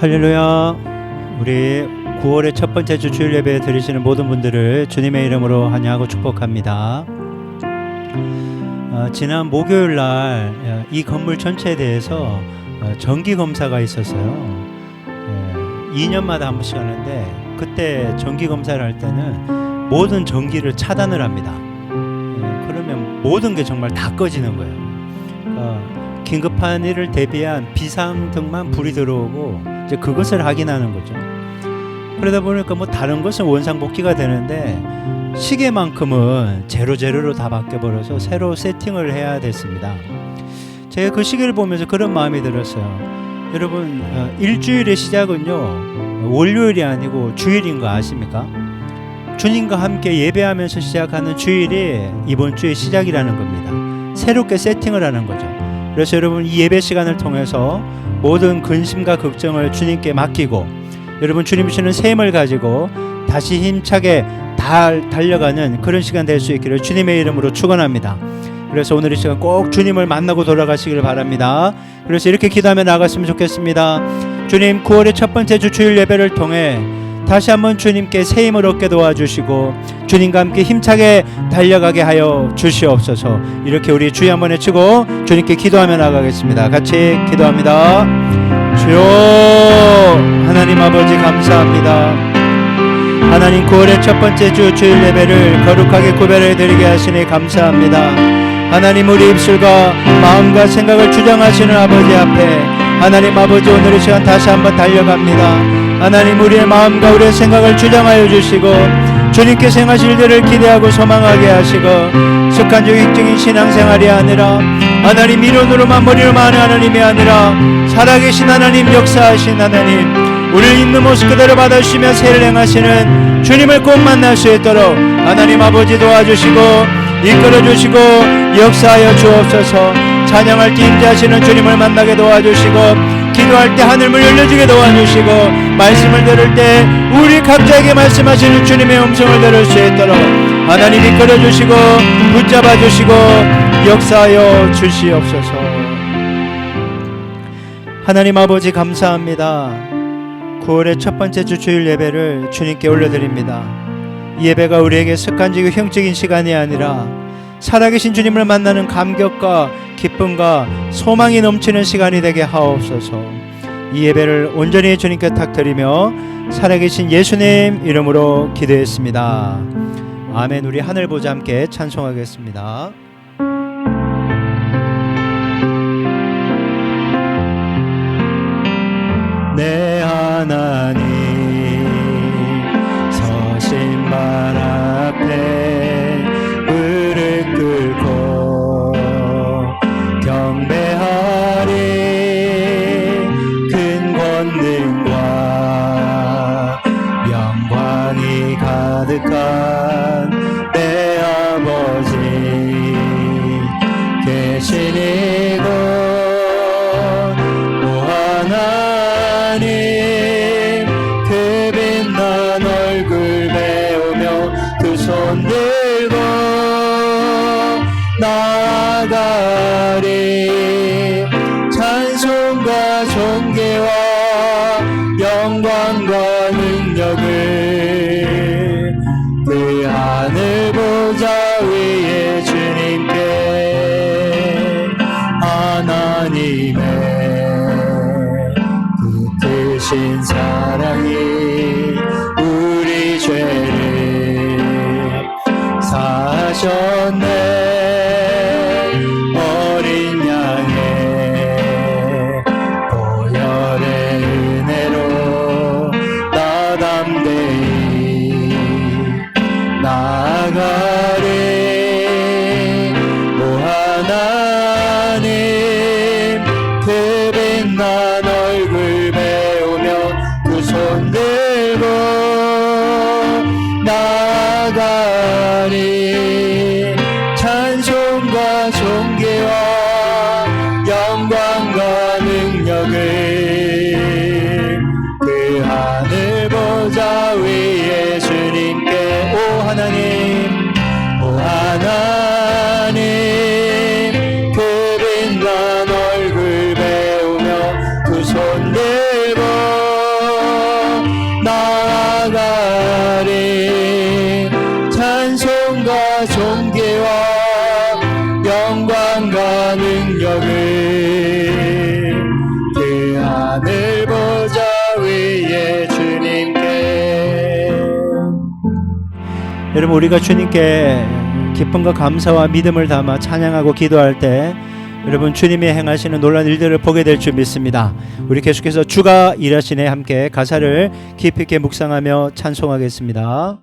할렐루야. 우리 9월의 첫 번째 주 주일 예배 드리시는 모든 분들을 주님의 이름으로 환영하고 축복합니다. 지난 목요일 날 이 건물 전체에 대해서 정기 검사가 있었어요. 2년마다 한 번씩 하는데 그때 정기 검사를 할 때는 모든 전기를 차단을 합니다. 그러면 모든 게 정말 다 꺼지는 거예요. 긴급한 일을 대비한 비상등만 불이 들어오고 이제 그것을 확인하는 거죠. 그러다 보니까 뭐 다른 것은 원상복귀가 되는데 시계만큼은 제로로 다 바뀌어버려서 새로 세팅을 해야 됐습니다. 제가 그 시계를 보면서 그런 마음이 들었어요. 여러분, 일주일의 시작은요 월요일이 아니고 주일인 거 아십니까? 주님과 함께 예배하면서 시작하는 주일이 이번 주의 시작이라는 겁니다. 새롭게 세팅을 하는 거죠. 그래서 여러분, 이 예배 시간을 통해서 모든 근심과 걱정을 주님께 맡기고 여러분 주님 주시는 새 힘을 가지고 다시 힘차게 달려가는 그런 시간 될 수 있기를 주님의 이름으로 축원합니다. 그래서 오늘 이 시간 꼭 주님을 만나고 돌아가시기를 바랍니다. 그래서 이렇게 기도하며 나갔으면 좋겠습니다. 주님, 9월의 첫 번째 주 주일 예배를 통해 다시 한번 주님께 새 힘을 얻게 도와주시고 주님과 함께 힘차게 달려가게 하여 주시옵소서. 이렇게 우리 주여 한번 외치고 주님께 기도하며 나가겠습니다. 같이 기도합니다. 주여, 하나님 아버지 감사합니다. 하나님, 9월의 첫 번째 주 주일 예배를 거룩하게 구별해 드리게 하시니 감사합니다. 하나님, 우리 입술과 마음과 생각을 주장하시는 아버지 앞에 하나님 아버지, 오늘 이 시간 다시 한번 달려갑니다. 하나님, 우리의 마음과 우리의 생각을 주장하여 주시고 주님께서 행하실 일들을 기대하고 소망하게 하시고 습관적 익적인 신앙생활이 아니라 하나님 이론으로만 머리로만 하는 하나님이 아니라 살아계신 하나님, 역사하신 하나님, 우리를 있는 모습 그대로 받아주시며 새를 행하시는 주님을 꼭 만날 수 있도록 하나님 아버지 도와주시고 이끌어주시고 역사하여 주옵소서. 찬양할 때 임재하시는 주님을 만나게 도와주시고 기도할 때 하늘문 열려주게 도와주시고 말씀을 들을 때 우리 각자에게 말씀하시는 주님의 음성을 들을 수 있도록 하나님 이끌어주시고 붙잡아주시고 역사하여 주시옵소서. 하나님 아버지 감사합니다. 9월의 첫 번째 주 주일 예배를 주님께 올려드립니다. 이 예배가 우리에게 습관적이고 형적인 시간이 아니라 살아계신 주님을 만나는 감격과 기쁨과 소망이 넘치는 시간이 되게 하옵소서. 이 예배를 온전히 주님께 탁드리며 살아계신 예수님 이름으로 기도했습니다. 아멘. 우리 하늘 보자 함께 찬송하겠습니다. 내 하나님 서신 발 앞에 무릎 꿇고 경배하리. 큰 권능과 영광이 가득한 내 아버지 계신 이곳 오 하나님, 그 빛난 얼굴 배우며 두 손 들고 나아가리. 찬송과 존귀와 영광과 능력을 그 하늘 보좌 위에 주님께 하나님의 그 크신 사랑이 우리 죄를 사하셨네. 어린 양의 보혈의 은혜로 나 담대히 나아가리. 오 하나님, 그 빛난 얼굴 배우며 두 손 들고 나아가리. 찬송과 존귀와 영광과 능력을 그 하늘 보좌 위에 주님께 오 하나님, 오 하나님, 그 빛난 얼굴 배우며 두 손 들고 여러분, 우리가 주님께 기쁨과 감사와 믿음을 담아 찬양하고 기도할 때 여러분, 주님이 행하시는 놀라운 일들을 보게 될 줄 믿습니다. 우리 계속해서 주가 일하시네 함께 가사를 깊이 있게 묵상하며 찬송하겠습니다.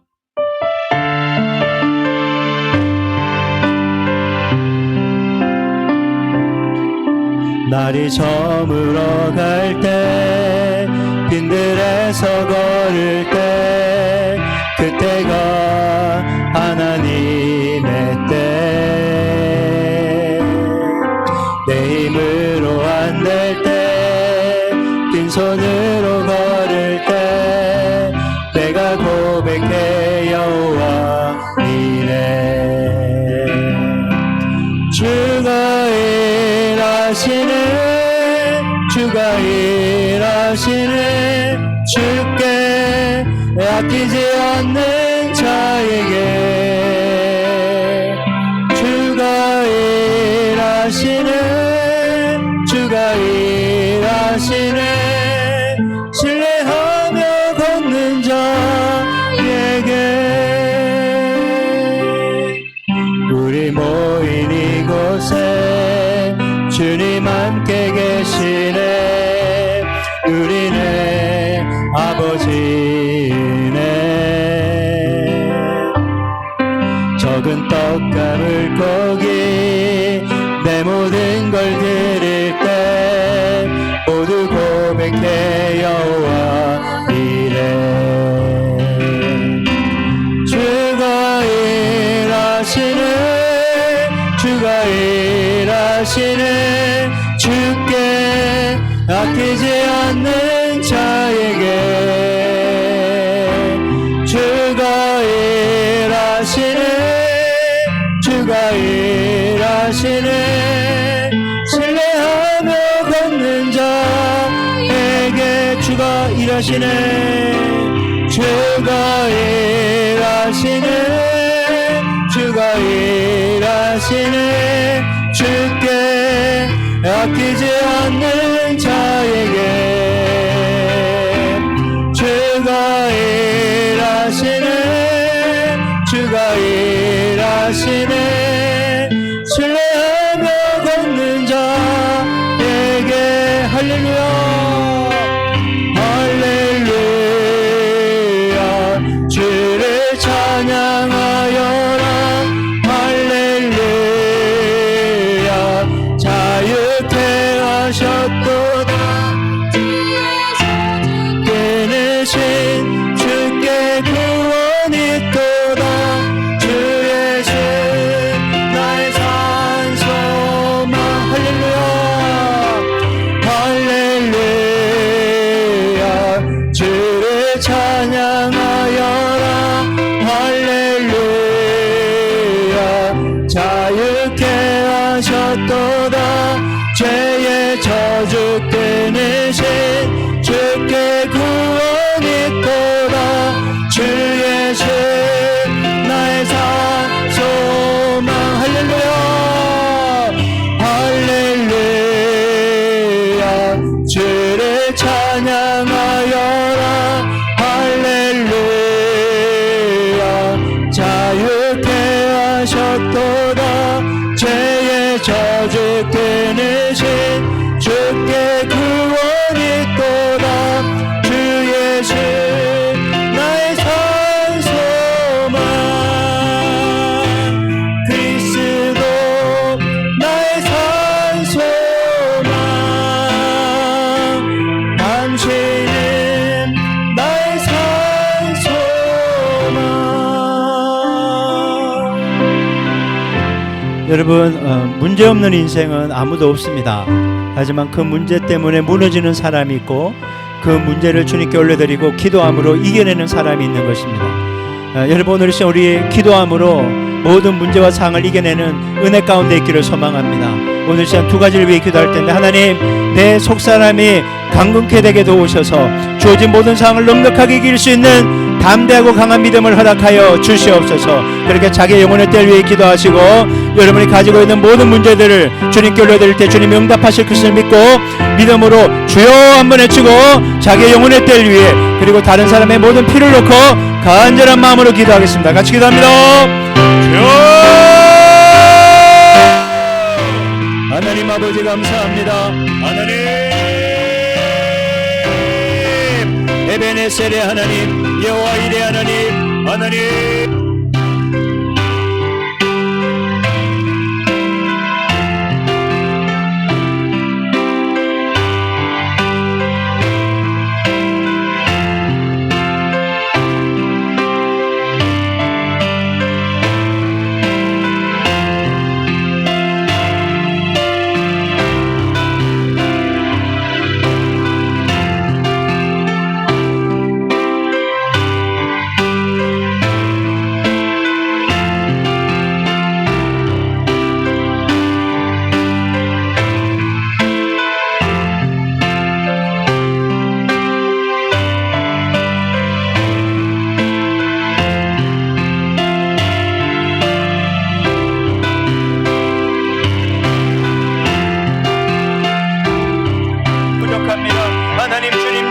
날이 저물어 갈 때, 빈들에서 걸을 때, 그때가 하나님의 때. 내 힘으로 안 될 때, 빈손으로 걸을 때, 내가 고백해 여호와 이래. 주가 일하시네, 주가 일하시네, 주께 아끼지 않는 자에게. 주가 일하시네, 주가 일하시네, 신뢰하며 걷는 자에게. 우리 모인 이곳에 주님 함께 계시네, 우리네 아버지네. 적은 떡과 물고기 내 모든 걸 드릴 때 모두 고백해 여호와 이래. 주가 일하시네, 주가 일하시네, 주께 아끼지 않는 자에게. 주가 일하시네, 주가 일하시네, 신뢰하며 걷는 자에게. 주가 일하시네, 주가 일하시네, 주가 일하시네, 주께 아끼지 않는 자에게. 주가 일하시네, 주가 일하시네, 신뢰하며 걷는 자에게. 할렐루야, 할렐루야, 주를 찬양하여라. 할렐루야, 자유케 하셨도다. 끊으신 주께 구원이 있도다. 주의 신 나의 산 소망. 할렐루야, 할렐루야, 주를 찬양하여라. 할렐루야, 자유케 하셨도다. 죄의 저주 끊으신 주께 구원이 있도다. 주의 신 나의 산 소망. 할렐루야, 할렐루야, 주를 찬양하여라. 할렐루야, 자유케 하셨도다. 죄의 저주 끊으신 주께 구원이 있도다. 주의 신 나의 산 소망. 그리스도 나의 산 소망. 당신은 나의 산 소망. 여러분, 문제없는 인생은 아무도 없습니다. 하지만 그 문제 때문에 무너지는 사람이 있고, 그 문제를 주님께 올려드리고 기도함으로 이겨내는 사람이 있는 것입니다. 여러분, 오늘 시간 우리 기도함으로 모든 문제와 상을 이겨내는 은혜 가운데 있기를 소망합니다. 오늘 시간 두 가지를 위해 기도할 텐데, 하나님, 내 속사람이 강건케 되게 도우셔서 주어진 모든 상황을 넉넉하게 이길 수 있는 담대하고 강한 믿음을 허락하여 주시옵소서. 그렇게 자기 영혼의 때를 위해 기도하시고 여러분이 가지고 있는 모든 문제들을 주님께 올려드릴 때 주님이 응답하실 것을 믿고 믿음으로 주여 한번 외치고 자기 영혼의 때를 위해 그리고 다른 사람의 모든 피를 놓고 간절한 마음으로 기도하겠습니다. 같이 기도합니다. 주여 하나님 아버지 감사합니다. 하나님 에베네셀의 하나님 여호와 일의 하나님 하나님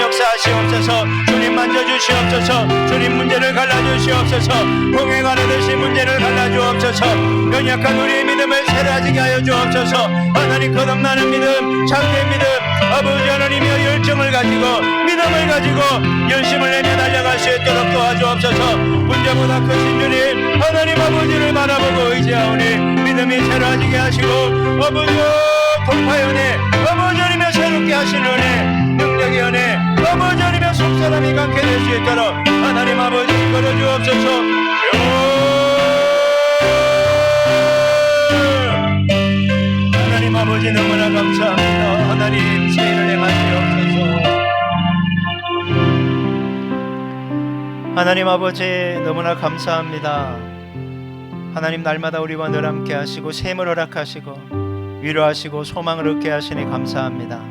역사하시옵소서. 주님 만져주시옵소서. 주님 문제를 갈라주시옵소서. 홍해 가르듯이 문제를 갈라주옵소서. 연약한 우리의 믿음을 새라지게 하여 주옵소서. 하나님 거듭나는 믿음, 참된 믿음, 아버지 하나님이여 열정을 가지고 믿음을 가지고 열심을 내며 달려갈 수 있도록 도와주옵소서. 문제보다 크신 주님 하나님 아버지를 바라보고 의지하오니 믿음이 새라지게 하시고 아버지여 돌파의 은혜, 아버지 하나님이여 새롭게 하시는 은혜, 능력의 은혜, 아버지 하나님의 속사람이 갖게 될 수 있도록 하나님 아버지 걸어주옵소서. 하나님 아버지 너무나 감사합니다. 하나님 세일을 행하시옵소서. 하나님 아버지 너무나 감사합니다. 하나님 날마다 우리와 늘 함께 하시고 샘을 허락하시고 위로하시고 소망을 얻게 하시니 감사합니다.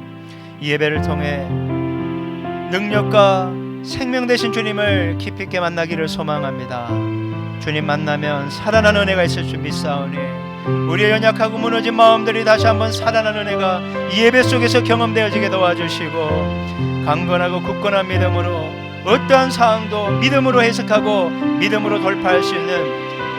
이 예배를 통해 능력과 생명 되신 주님을 깊이 있게 만나기를 소망합니다. 주님 만나면 살아나는 은혜가 있을 줄 믿사오니 우리의 연약하고 무너진 마음들이 다시 한번 살아나는 은혜가 이 예배 속에서 경험되어지게 도와주시고 강건하고 굳건한 믿음으로 어떠한 상황도 믿음으로 해석하고 믿음으로 돌파할 수 있는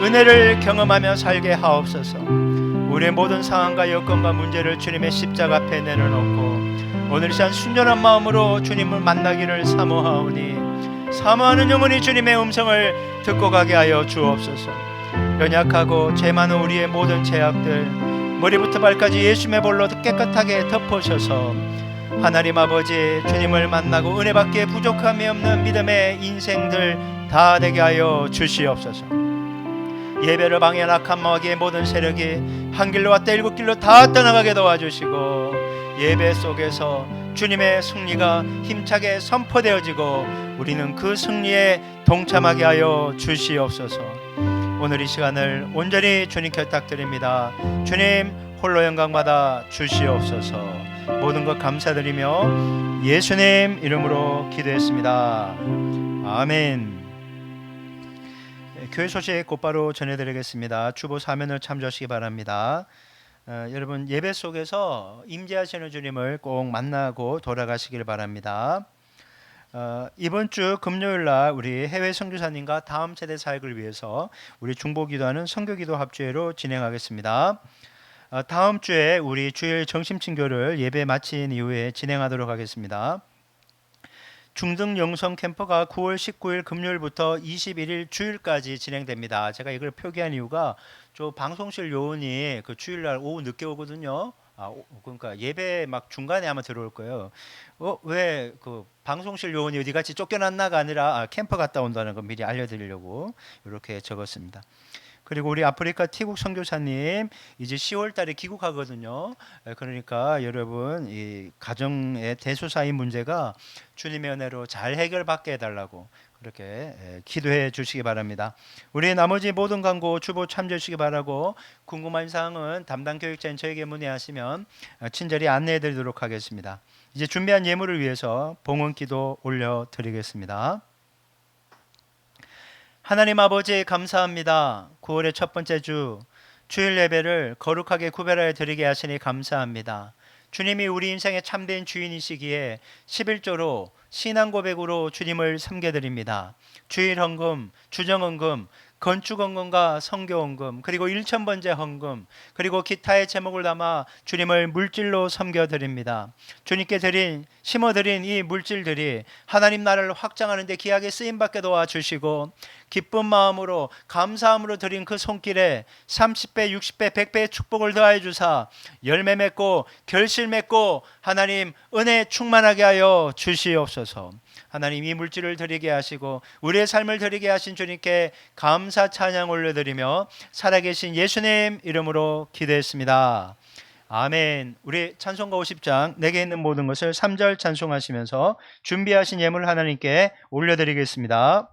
은혜를 경험하며 살게 하옵소서. 우리의 모든 상황과 여건과 문제를 주님의 십자가 앞에 내려놓고 오늘 이 시간 순전한 마음으로 주님을 만나기를 사모하오니 사모하는 영혼이 주님의 음성을 듣고 가게 하여 주옵소서. 연약하고 죄 많은 우리의 모든 죄악들 머리부터 발까지 예수님의 볼로 깨끗하게 덮으셔서 하나님 아버지 주님을 만나고 은혜 받기에 부족함이 없는 믿음의 인생들 다 되게 하여 주시옵소서. 예배를 방해한 악한 마귀의 모든 세력이 한 길로 왔다 일곱 길로 다 떠나가게 도와주시고 예배 속에서 주님의 승리가 힘차게 선포되어지고 우리는 그 승리에 동참하게 하여 주시옵소서. 오늘 이 시간을 온전히 주님께 부탁드립니다. 주님 홀로 영광받아 주시옵소서. 모든 것 감사드리며 예수님 이름으로 기도했습니다. 아멘. 교회 소식 곧바로 전해드리겠습니다. 주보 사면을 참조하시기 바랍니다. 여러분 예배 속에서 임재하시는 주님을 꼭 만나고 돌아가시길 바랍니다. 이번 주 금요일날 우리 해외 선교사님과 다음 세대 사역을 위해서 우리 중보기도하는 선교기도 합주회로 진행하겠습니다. 다음 주에 우리 주일 정심친교를 예배 마친 이후에 진행하도록 하겠습니다. 중등 영성 캠프가 9월 19일 금요일부터 21일 주일까지 진행됩니다. 제가 이걸 표기한 이유가 저 방송실 요원이 그 주일날 오후 늦게 오거든요. 그러니까 예배 막 중간에 아마 들어올 거예요. 왜 그 방송실 요원이 어디 같이 쫓겨났나가 아니라 캠프 갔다 온다는 거 미리 알려드리려고 이렇게 적었습니다. 그리고 우리 아프리카 티국 선교사님 이제 10월 달에 귀국하거든요. 그러니까 여러분 이 가정의 대소사인 문제가 주님의 은혜로 잘 해결받게 해달라고 그렇게 기도해 주시기 바랍니다. 우리 나머지 모든 광고 주보 참조해 주시기 바라고 궁금한 사항은 담당 교육자인 저에게 문의하시면 친절히 안내해 드리도록 하겠습니다. 이제 준비한 예물을 위해서 봉헌기도 올려드리겠습니다. 하나님 아버지 감사합니다. 9월의 첫 번째 주 주일 예배를 거룩하게 구별하여 드리게 하시니 감사합니다. 주님이 우리 인생의 참된 주인이시기에 11조로 신앙 고백으로 주님을 섬겨드립니다. 주일 헌금, 주정 헌금, 건축 헌금과 성교 헌금, 그리고 1,000번째 헌금, 그리고 기타의 제목을 담아 주님을 물질로 섬겨드립니다. 주님께 심어드린 이 물질들이 하나님 나라를 확장하는 데 귀하게 쓰임받게 도와주시고, 기쁜 마음으로 감사함으로 드린 그 손길에 30배, 60배, 100배의 축복을 더하여 주사 열매 맺고 결실 맺고 하나님 은혜 충만하게 하여 주시옵소서. 하나님 이 물질을 드리게 하시고 우리의 삶을 드리게 하신 주님께 감사 찬양 올려드리며 살아계신 예수님 이름으로 기도했습니다. 아멘. 우리 찬송가 50장 내게 있는 모든 것을 3절 찬송하시면서 준비하신 예물 하나님께 올려드리겠습니다.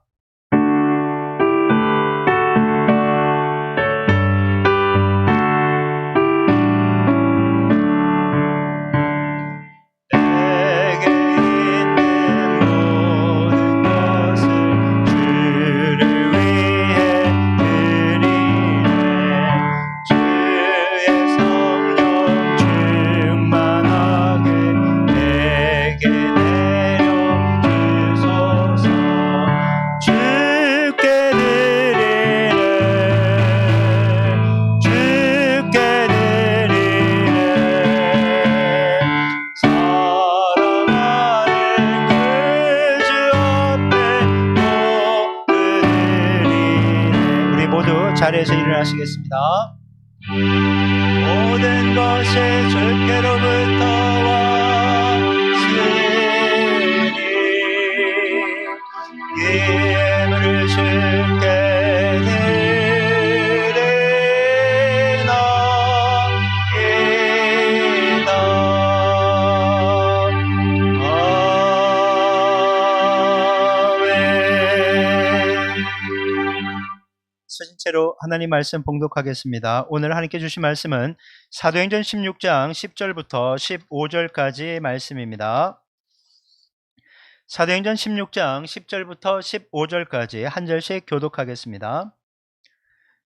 자리에서 일어나시겠습니다. 모든 것이 주께로부터 왔으니 예물을 주께 드리나이다. 서신체로 하나님 말씀 봉독하겠습니다. 오늘 하나님께 주신 말씀은 사도행전 16장 10절부터 15절까지 말씀입니다. 사도행전 16장 10절부터 15절까지 한 절씩 교독하겠습니다.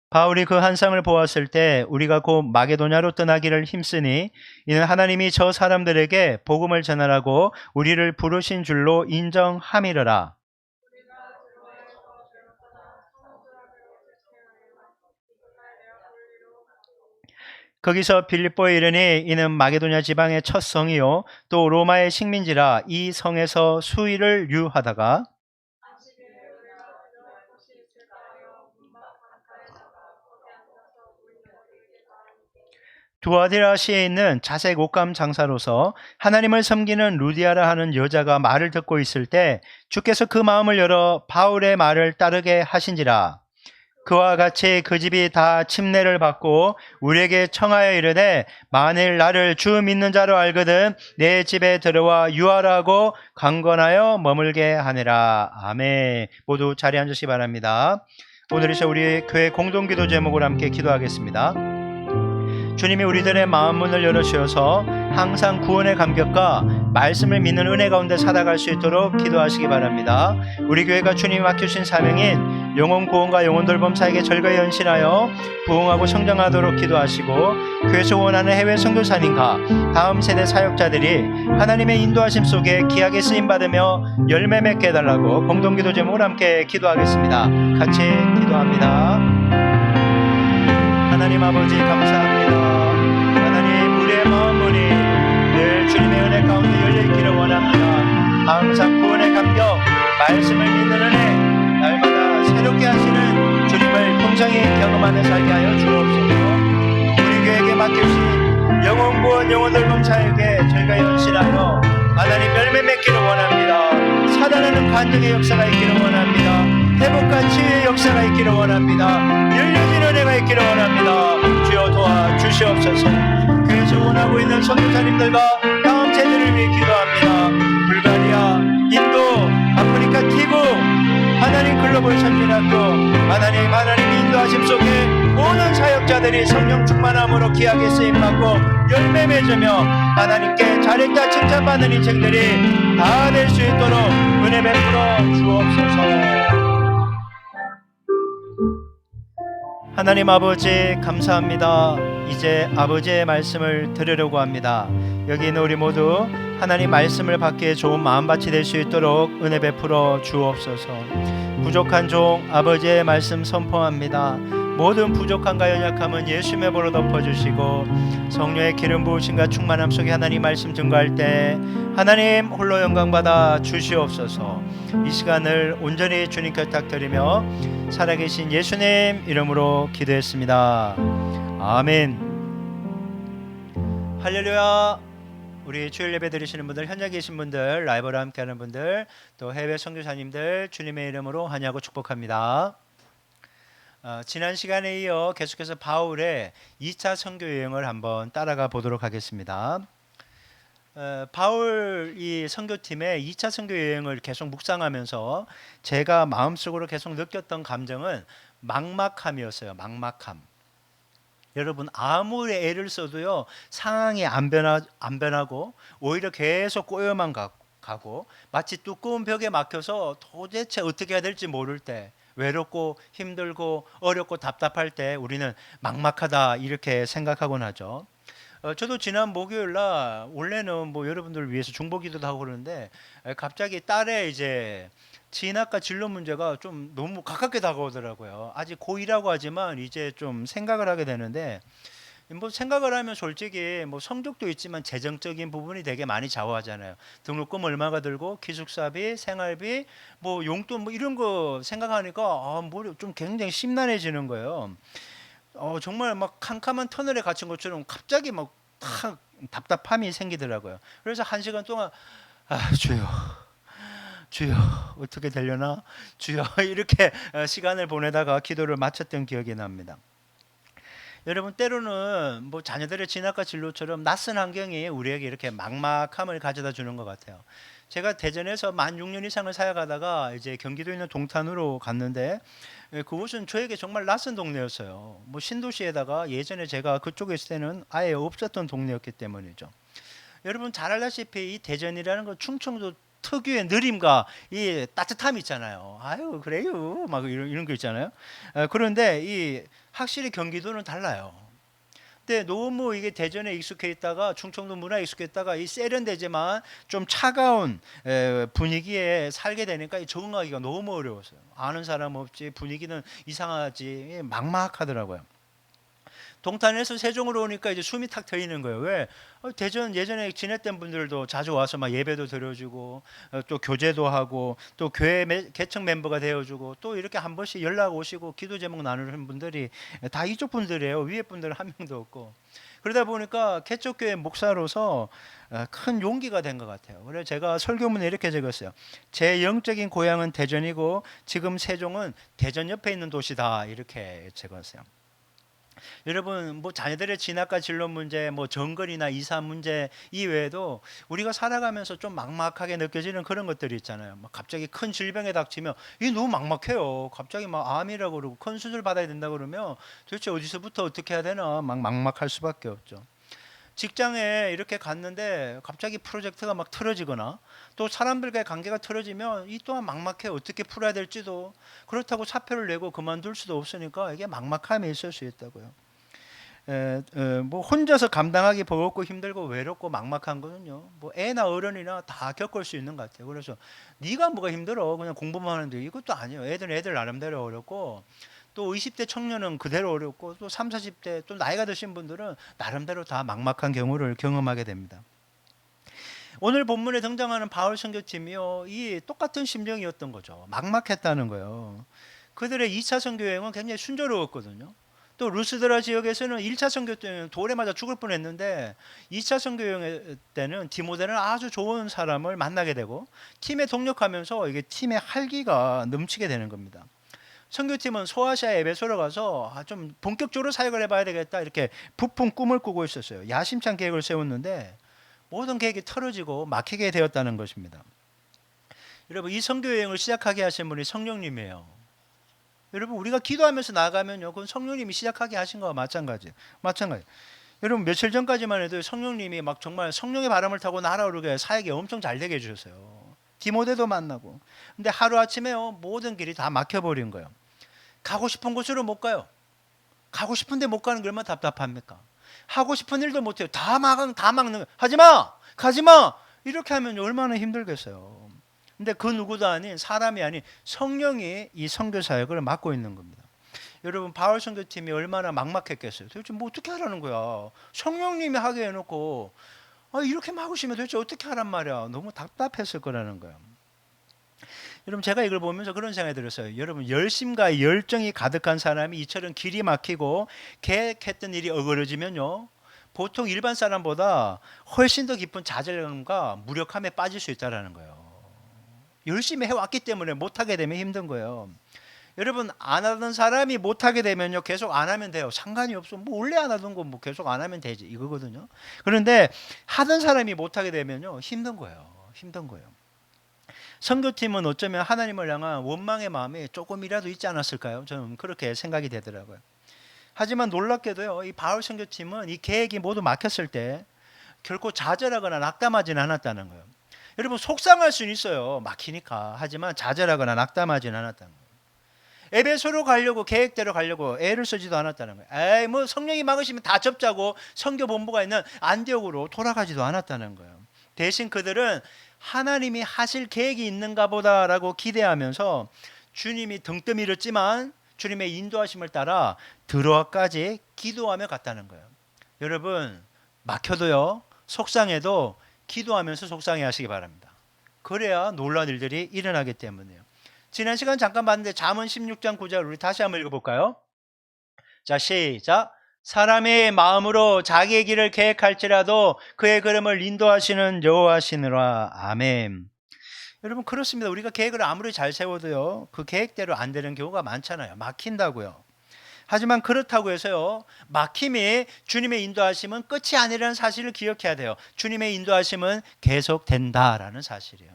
바울이 그 환상을 보았을 때 우리가 곧 마게도냐로 떠나기를 힘쓰니 이는 하나님이 저 사람들에게 복음을 전하라고 우리를 부르신 줄로 인정함이러라. 거기서 빌립보에 이르니 이는 마게도냐 지방의 첫 성이요 또 로마의 식민지라 이 성에서 수일을 유하다가 두아디라시에 있는 자색 옷감 장사로서 하나님을 섬기는 루디아라 하는 여자가 말을 듣고 있을 때 주께서 그 마음을 열어 바울의 말을 따르게 하신지라. 그와 같이 그 집이 다 침례를 받고 우리에게 청하여 이르되 만일 나를 주 믿는 자로 알거든 내 집에 들어와 유하라고 강권하여 머물게 하니라. 아멘. 모두 자리에 앉으시기 바랍니다. 오늘 이 시간 우리 교회 공동기도 제목으로 함께 기도하겠습니다. 주님이 우리들의 마음 문을 열어주셔서 항상 구원의 감격과 말씀을 믿는 은혜 가운데 살아갈 수 있도록 기도하시기 바랍니다. 우리 교회가 주님이 맡겨주신 사명인 영혼 구원과 영혼 돌봄 사역에 절거히 헌신하여 부흥하고 성장하도록 기도하시고 교회에서 원하는 해외 선교사님과 다음 세대 사역자들이 하나님의 인도하심 속에 귀하게 쓰임받으며 열매 맺게 해달라고 공동기도 제목으로 함께 기도하겠습니다. 같이 기도합니다. 하나님 아버지 감사합니다. 하나님 우리의 마음 문이 늘 주님의 은혜 가운데 열려있기를 원합니다. 항상 구원의 감격, 말씀을 믿는 은혜 날마다 새롭게 하시는 주님을 풍성히 경험하며 살게 하여 주옵소서. 우리 교회에게 맡겨주신 영혼 구원 영혼 돌봄 사역에 절가히 헌신하여 하나님 열매 맺기를 원합니다. 살아나는 간증의 역사가 있기를 원합니다. 회복과 치유의 역사가 있기를 원합니다. 열려진 은혜가 있기를 원합니다. 주여 도와주시옵소서. 교회에서 원하고 있는 선교사님들과 다음 세대를 위해 기도합니다. 불가리아, 인도, 아프리카, 티국 하나님 글로벌 선진학교 하나님 인도하심 속에 모든 사역자들이 성령 충만함으로 귀하게 쓰임받고 열매 맺으며 하나님께 잘했다 칭찬받는 인생들이 다 될 수 있도록 은혜 베풀어 주옵소서. 하나님 아버지 감사합니다. 이제 아버지의 말씀을 들으려고 합니다. 여기 있는 우리 모두 하나님 말씀을 받기에 좋은 마음밭이 될 수 있도록 은혜 베풀어 주옵소서. 부족한 종 아버지의 말씀 선포합니다. 모든 부족함과 연약함은 예수님의 보로 덮어주시고 성령의 기름 부으심과 충만함 속에 하나님 말씀 증거할 때 하나님 홀로 영광받아 주시옵소서. 이 시간을 온전히 주님께 탁드리며 살아계신 예수님 이름으로 기도했습니다. 아멘. 할렐루야. 우리 주일 예배 드리시는 분들, 현장 계신 분들, 라이브로 함께하는 분들, 또 해외 선교사님들 주님의 이름으로 환영하고 축복합니다. 지난 시간에 이어 계속해서 바울의 2차 선교 여행을 한번 따라가 보도록 하겠습니다. 바울 이 선교팀의 2차 선교 여행을 계속 묵상하면서 제가 마음속으로 계속 느꼈던 감정은 막막함이었어요. 막막함. 여러분 아무리 애를 써도요 상황이 안 변하고 오히려 계속 꼬여만 가고 마치 두꺼운 벽에 막혀서 도대체 어떻게 해야 될지 모를 때, 외롭고 힘들고 어렵고 답답할 때 우리는 막막하다 이렇게 생각하곤 하죠. 저도 지난 목요일 날 원래는 뭐 여러분들을 위해서 중보기도도 하고 그러는데 갑자기 딸의 이제 진학과 진로 문제가 좀 너무 가깝게 다가오더라고요. 아직 고2라고 하지만 이제 좀 생각을 하게 되는데, 뭐 생각을 하면 솔직히 뭐 성적도 있지만 재정적인 부분이 되게 많이 좌우하잖아요. 등록금 얼마가 들고 기숙사비, 생활비, 뭐 용돈 뭐 이런 거 생각하니까 뭐 좀 굉장히 심란해지는 거예요. 정말 막 캄캄한 터널에 갇힌 것처럼 갑자기 막 탁 답답함이 생기더라고요. 그래서 1시간 동안 주여 주여 어떻게 되려나 주여 이렇게 시간을 보내다가 기도를 마쳤던 기억이 납니다. 여러분 때로는 뭐 자녀들의 진학과 진로처럼 낯선 환경이 우리에게 이렇게 막막함을 가져다 주는 것 같아요. 제가 대전에서 만 6년 이상을 사역하다가 이제 경기도에 있는 동탄으로 갔는데 그곳은 저에게 정말 낯선 동네였어요. 뭐 신도시에다가 예전에 제가 그쪽에 있을 때는 아예 없었던 동네였기 때문이죠. 여러분 잘 알다시피 이 대전이라는 건 충청도 특유의 느림과 이 따뜻함이 있잖아요. 아유 그래요 막 이런 거 있잖아요. 그런데 이 확실히 경기도는 달라요. 근데 너무 이게 대전에 익숙해 있다가 충청도 문화에 익숙해 있다가 이 세련되지만 좀 차가운 분위기에 살게 되니까 이 적응하기가 너무 어려웠어요. 아는 사람 없지, 분위기는 이상하지, 막막하더라고요. 동탄에서 세종으로 오니까 이제 숨이 탁 트이는 거예요. 왜? 대전 예전에 지냈던 분들도 자주 와서 막 예배도 드려주고 또 교제도 하고 또 교회 개척 멤버가 되어주고 또 이렇게 한 번씩 연락 오시고 기도 제목 나누는 분들이 다 이쪽 분들이에요. 위에 분들은 한 명도 없고. 그러다 보니까 개척교회 목사로서 큰 용기가 된 것 같아요. 그래서 제가 설교문에 이렇게 적었어요. 제 영적인 고향은 대전이고 지금 세종은 대전 옆에 있는 도시다 이렇게 적었어요. 여러분 뭐 자녀들의 진학과 진로 문제, 뭐 정거리나 이사 문제 이외에도 우리가 살아가면서 좀 막막하게 느껴지는 그런 것들이 있잖아요. 막 갑자기 큰 질병에 닥치면 이게 너무 막막해요. 갑자기 막 암이라고 그러고 큰 수술 받아야 된다 그러면 도대체 어디서부터 어떻게 해야 되나 막 막막할 수밖에 없죠. 직장에 이렇게 갔는데 갑자기 프로젝트가 막 틀어지거나 또 사람들과의 관계가 틀어지면 이 또한 막막해. 어떻게 풀어야 될지도, 그렇다고 사표를 내고 그만둘 수도 없으니까 이게 막막함이 있을 수 있다고요. 뭐 혼자서 감당하기 버겁고 힘들고 외롭고 막막한 거는요 뭐 애나 어른이나 다 겪을 수 있는 것 같아요. 그래서 네가 뭐가 힘들어 그냥 공부만 하는데, 이것도 아니에요. 애들 나름대로 어렵고 또 20대 청년은 그대로 어렵고 또 3, 40대 또 나이가 드신 분들은 나름대로 다 막막한 경우를 경험하게 됩니다. 오늘 본문에 등장하는 바울 선교팀이요 이 똑같은 심정이었던 거죠. 막막했다는 거예요. 그들의 2차 선교 여행은 굉장히 순조로웠거든요. 또 루스드라 지역에서는 1차 선교 때는 돌에 맞아 죽을 뻔했는데 2차 선교 여행 때는 디모데는 아주 좋은 사람을 만나게 되고 팀에 동력하면서 이게 팀의 활기가 넘치게 되는 겁니다. 선교팀은 소아시아 에베소로 가서 좀 본격적으로 사역을 해봐야 되겠다 이렇게 부푼 꿈을 꾸고 있었어요. 야심찬 계획을 세웠는데 모든 계획이 틀어지고 막히게 되었다는 것입니다. 여러분 이 선교 여행을 시작하게 하신 분이 성령님이에요. 여러분 우리가 기도하면서 나가면요, 그건 성령님이 시작하게 하신 거와 마찬가지예요. 마찬가지. 여러분 며칠 전까지만 해도 성령님이 막 정말 성령의 바람을 타고 날아오르게 사역이 엄청 잘 되게 해주셨어요. 디모데도 만나고. 근데 하루아침에요, 모든 길이 다 막혀버린 거예요. 가고 싶은 곳으로 못 가요. 가고 싶은데 못 가는 게 얼마나 답답합니까? 하고 싶은 일도 못해요. 다 막는 거예요. 하지마! 가지마! 이렇게 하면 얼마나 힘들겠어요. 근데 그 누구도 아닌, 사람이 아닌 성령이 이 선교 사역을 맡고 있는 겁니다. 여러분 바울 선교팀이 얼마나 막막했겠어요. 도대체 뭐 어떻게 하라는 거야. 성령님이 하게 해놓고 이렇게 막으시면 도대체 어떻게 하란 말이야. 너무 답답했을 거라는 거예요. 여러분 제가 이걸 보면서 그런 생각이 들었어요. 여러분 열심과 열정이 가득한 사람이 이처럼 길이 막히고 계획했던 일이 어그러지면요, 보통 일반 사람보다 훨씬 더 깊은 좌절감과 무력함에 빠질 수 있다는 거예요. 열심히 해왔기 때문에 못하게 되면 힘든 거예요. 여러분 안 하던 사람이 못하게 되면요, 계속 안 하면 돼요. 상관이 없어. 뭐 원래 안 하던 거 뭐 계속 안 하면 되지, 이거거든요. 그런데 하던 사람이 못하게 되면요, 힘든 거예요. 힘든 거예요. 선교팀은 어쩌면 하나님을 향한 원망의 마음이 조금이라도 있지 않았을까요? 저는 그렇게 생각이 되더라고요. 하지만 놀랍게도요, 이 바울 선교팀은 이 계획이 모두 막혔을 때 결코 좌절하거나 낙담하지는 않았다는 거예요. 여러분 속상할 수는 있어요, 막히니까. 하지만 좌절하거나 낙담하지는 않았다는 거예요. 에베소로 가려고, 계획대로 가려고 애를 쓰지도 않았다는 거예요. 에이 뭐 성령이 막으시면 다 접자고 선교 본부가 있는 안디옥으로 돌아가지도 않았다는 거예요. 대신 그들은 하나님이 하실 계획이 있는가 보다라고 기대하면서 주님이 등 떠밀었지만 주님의 인도하심을 따라 드로아까지 기도하며 갔다는 거예요. 여러분 막혀도요, 속상해도 기도하면서 속상해 하시기 바랍니다. 그래야 놀라운 일들이 일어나기 때문이에요. 지난 시간 잠깐 봤는데 잠언 16장 9절 우리 다시 한번 읽어볼까요? 자, 시작. 사람의 마음으로 자기의 길을 계획할지라도 그의 걸음을 인도하시는 여호와시느라. 아멘. 여러분 그렇습니다. 우리가 계획을 아무리 잘 세워도요, 그 계획대로 안 되는 경우가 많잖아요. 막힌다고요. 하지만 그렇다고 해서요, 막힘이 주님의 인도하심은 끝이 아니라는 사실을 기억해야 돼요. 주님의 인도하심은 계속 된다라는 사실이에요.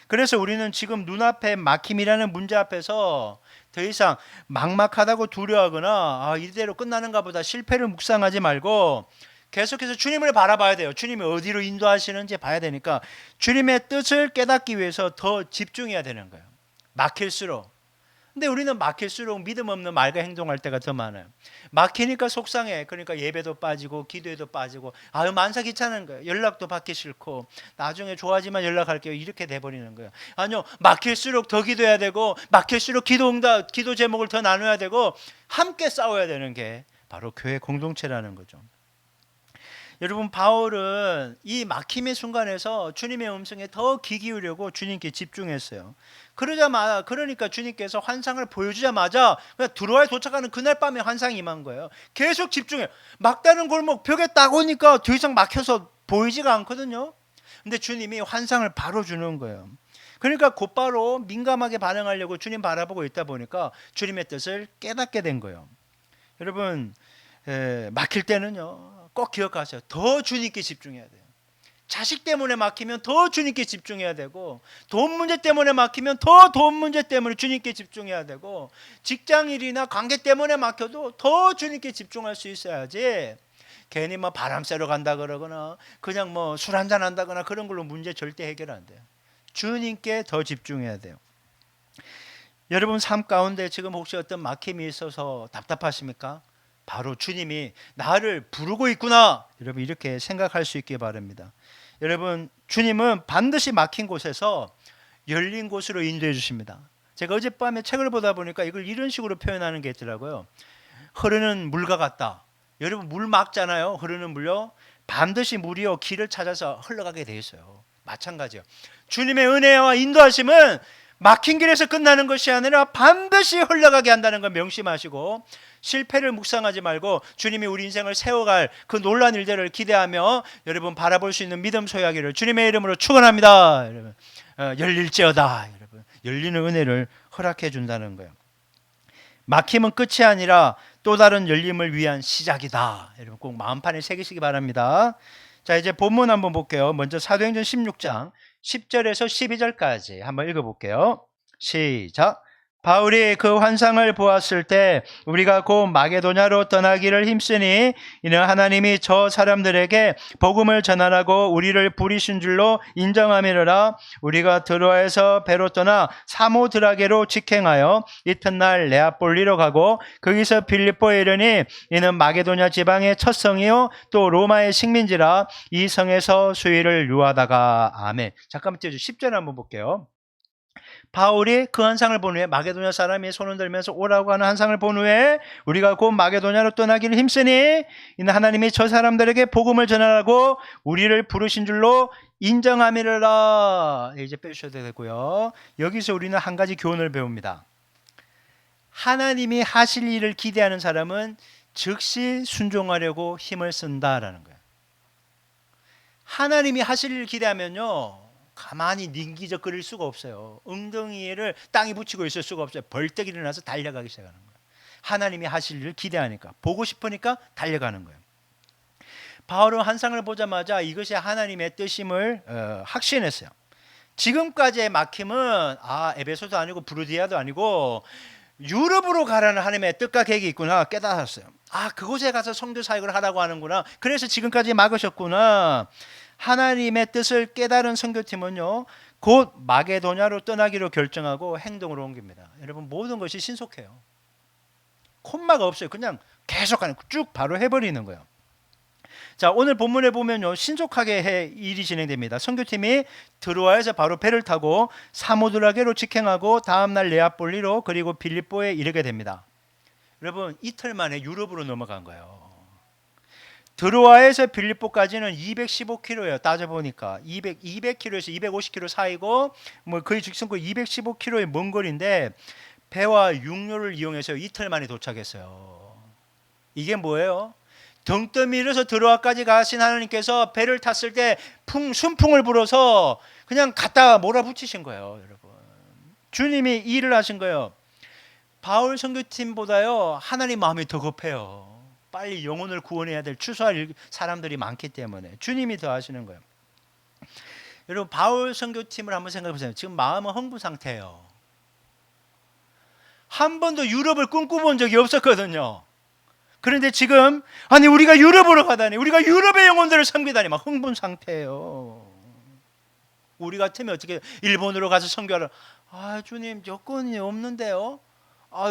그래서 우리는 지금 눈앞에 막힘이라는 문제 앞에서 더 이상 막막하다고 두려워하거나 이대로 끝나는가 보다 실패를 묵상하지 말고 계속해서 주님을 바라봐야 돼요. 주님이 어디로 인도하시는지 봐야 되니까 주님의 뜻을 깨닫기 위해서 더 집중해야 되는 거예요. 막힐수록. 근데 우리는 막힐수록 믿음 없는 말과 행동할 때가 더 많아요. 막히니까 속상해. 그러니까 예배도 빠지고 기도에도 빠지고 만사 귀찮은 거예요. 연락도 받기 싫고 나중에 좋아지만 연락할게요, 이렇게 돼버리는 거예요. 아니요, 막힐수록 더 기도해야 되고 막힐수록 기도 제목을 더 나눠야 되고 함께 싸워야 되는 게 바로 교회 공동체라는 거죠. 여러분 바울은 이 막힘의 순간에서 주님의 음성에 더 귀 기울이려고 주님께 집중했어요. 그러니까 주님께서 환상을 보여주자마자 그냥 드로아에 도착하는 그날 밤에 환상이 임한 거예요. 계속 집중해요. 막다른 골목 벽에 딱 오니까 더 이상 막혀서 보이지가 않거든요. 근데 주님이 환상을 바로 주는 거예요. 그러니까 곧바로 민감하게 반응하려고 주님 바라보고 있다 보니까 주님의 뜻을 깨닫게 된 거예요. 여러분 막힐 때는요, 꼭 기억하세요. 더 주님께 집중해야 돼요. 자식 때문에 막히면 더 주님께 집중해야 되고, 돈 문제 때문에 막히면 더 돈 문제 때문에 주님께 집중해야 되고, 직장일이나 관계 때문에 막혀도 더 주님께 집중할 수 있어야지 괜히 뭐 바람 쐬러 간다 그러거나 그냥 뭐 술 한잔 한다거나 그런 걸로 문제 절대 해결 안 돼요. 주님께 더 집중해야 돼요. 여러분 삶 가운데 지금 혹시 어떤 막힘이 있어서 답답하십니까? 바로 주님이 나를 부르고 있구나, 여러분 이렇게 생각할 수 있기 바랍니다. 여러분 주님은 반드시 막힌 곳에서 열린 곳으로 인도해 주십니다. 제가 어젯밤에 책을 보다 보니까 이걸 이런 식으로 표현하는 게 있더라고요. 흐르는 물과 같다. 여러분 물 막잖아요. 흐르는 물요, 반드시 물이요 길을 찾아서 흘러가게 돼 있어요. 마찬가지요. 주님의 은혜와 인도하심은 막힌 길에서 끝나는 것이 아니라 반드시 흘러가게 한다는 걸 명심하시고, 실패를 묵상하지 말고 주님이 우리 인생을 세워갈 그 놀라운 일들을 기대하며 여러분 바라볼 수 있는 믿음 소유하기를 주님의 이름으로 축원합니다. 여러분 열릴지어다. 여러분 열리는 은혜를 허락해 준다는 거예요. 막힘은 끝이 아니라 또 다른 열림을 위한 시작이다. 여러분 꼭 마음판에 새기시기 바랍니다. 자, 이제 본문 한번 볼게요. 먼저 사도행전 16장 10절에서 12절까지 한번 읽어볼게요. 시작. 바울이 그 환상을 보았을 때 우리가 곧 마게도냐로 떠나기를 힘쓰니 이는 하나님이 저 사람들에게 복음을 전하라고 우리를 부리신 줄로 인정함이로라. 우리가 드로아에서 배로 떠나 사모드라게로 직행하여 이튿날 네아폴리로 가고 거기서 빌립보에 이르니 이는 마게도냐 지방의 첫 성이요 또 로마의 식민지라. 이 성에서 수일을 유하다가. 아멘. 잠깐만 띄워주세요. 10절 한번 볼게요. 바울이 그 환상을 본 후에 마게도냐 사람이 손을 들면서 오라고 하는 환상을 본 후에 우리가 곧 마게도냐로 떠나기를 힘쓰니 이는 하나님이 저 사람들에게 복음을 전하라고 우리를 부르신 줄로 인정함이라. 이제 빼주셔도 되고요. 여기서 우리는 한 가지 교훈을 배웁니다. 하나님이 하실 일을 기대하는 사람은 즉시 순종하려고 힘을 쓴다라는 거예요. 하나님이 하실 일을 기대하면요, 가만히 닝기적거릴 수가 없어요. 엉덩이를 땅에 붙이고 있을 수가 없어요. 벌떡 일어나서 달려가기 시작하는 거예요. 하나님이 하실 일을 기대하니까, 보고 싶으니까 달려가는 거예요. 바울은 환상을 보자마자 이것이 하나님의 뜻임을 확신했어요. 지금까지의 막힘은 에베소도 아니고 브루디아도 아니고 유럽으로 가라는 하나님의 뜻과 계획이 있구나 깨달았어요. 그곳에 가서 성도 사역을 하라고 하는구나. 그래서 지금까지 막으셨구나. 하나님의 뜻을 깨달은 선교팀은요, 곧 마게도냐로 떠나기로 결정하고 행동으로 옮깁니다. 여러분, 모든 것이 신속해요. 콤마가 없어요. 그냥 계속 가는, 쭉 바로 해버리는 거예요. 자, 오늘 본문에 보면요, 신속하게 일이 진행됩니다. 선교팀이 드로아에서 바로 배를 타고 사모드라게로 직행하고 다음날 네아폴리로 그리고 빌립보에 이르게 됩니다. 여러분, 이틀 만에 유럽으로 넘어간 거예요. 드로아에서 빌립보까지는 215km예요. 따져보니까 200km에서 250km 사이고 뭐 거의 직선거 215km의 먼 거리인데 배와 육로를 이용해서 이틀 만에 도착했어요. 이게 뭐예요? 등 떠밀어서 드로아까지 가신 하나님께서 배를 탔을 때 순풍을 불어서 그냥 갖다 몰아붙이신 거예요. 여러분, 주님이 이 일을 하신 거예요. 바울 선교팀보다요, 하나님 마음이 더 급해요. 빨리 영혼을 구원해야 될 추수할 사람들이 많기 때문에 주님이 더 하시는 거예요. 여러분, 바울 선교팀을 한번 생각해 보세요. 지금 마음은 흥분 상태예요. 한 번도 유럽을 꿈꿔본 적이 없었거든요. 그런데 지금 우리가 유럽으로 가다니, 우리가 유럽의 영혼들을 섬기다니 막 흥분 상태예요. 우리 같으면 어떻게 일본으로 가서 선교하러, 주님 여건이 없는데요.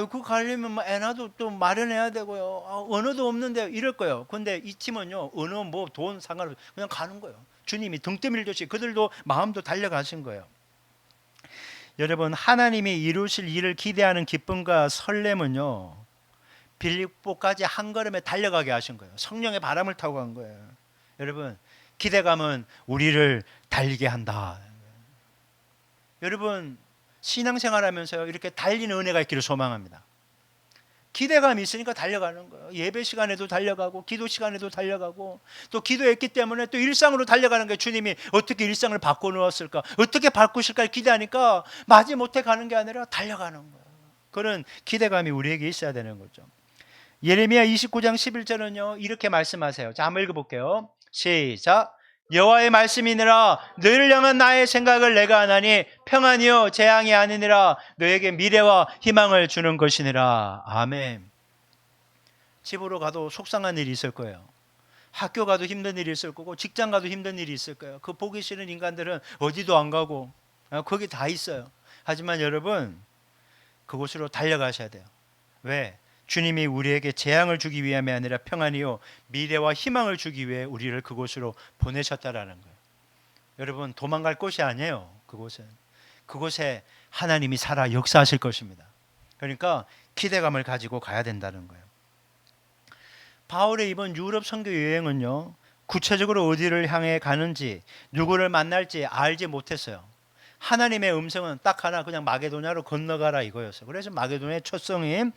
그 가려면 엔화도 또 마련해야 되고요. 언어도 없는데 이럴 거예요. 근데 이 팀은요, 언어 뭐 돈 상관없이 그냥 가는 거예요. 주님이 등 떠밀듯이 그들도 마음도 달려가신 거예요. 여러분, 하나님이 이루실 일을 기대하는 기쁨과 설렘은요, 빌립보까지 한 걸음에 달려가게 하신 거예요. 성령의 바람을 타고 간 거예요. 여러분, 기대감은 우리를 달리게 한다. 여러분, 신앙생활하면서요, 이렇게 달리는 은혜가 있기를 소망합니다. 기대감이 있으니까 달려가는 거예요. 예배 시간에도 달려가고 기도 시간에도 달려가고 또 기도했기 때문에 또 일상으로 달려가는 거예요. 주님이 어떻게 일상을 바꿔놓았을까, 어떻게 바꾸실까 기대하니까 마지못해 가는 게 아니라 달려가는 거예요. 그런 기대감이 우리에게 있어야 되는 거죠. 예레미야 29장 11절은요 이렇게 말씀하세요. 자, 한번 읽어볼게요. 시작. 여호와의 말씀이니라. 너희를 향한 나의 생각을 내가 아나니 평안이요 재앙이 아니니라. 너에게 미래와 희망을 주는 것이니라. 아멘. 집으로 가도 속상한 일이 있을 거예요. 학교 가도 힘든 일이 있을 거고 직장 가도 힘든 일이 있을 거예요. 그 보기 싫은 인간들은 어디도 안 가고 거기 다 있어요. 하지만 여러분, 그곳으로 달려가셔야 돼요. 왜? 주님이 우리에게 재앙을 주기 위함이 아니라 평안이요 미래와 희망을 주기 위해 우리를 그곳으로 보내셨다라는 거예요. 여러분, 도망갈 곳이 아니에요. 그곳에 하나님이 살아 역사하실 것입니다. 그러니까 기대감을 가지고 가야 된다는 거예요. 바울의 이번 유럽 선교 여행은요, 구체적으로 어디를 향해 가는지 누구를 만날지 알지 못했어요. 하나님의 음성은 딱 하나, 그냥 마게도냐로 건너가라 이거였어요. 그래서 마게도냐의 첫 성인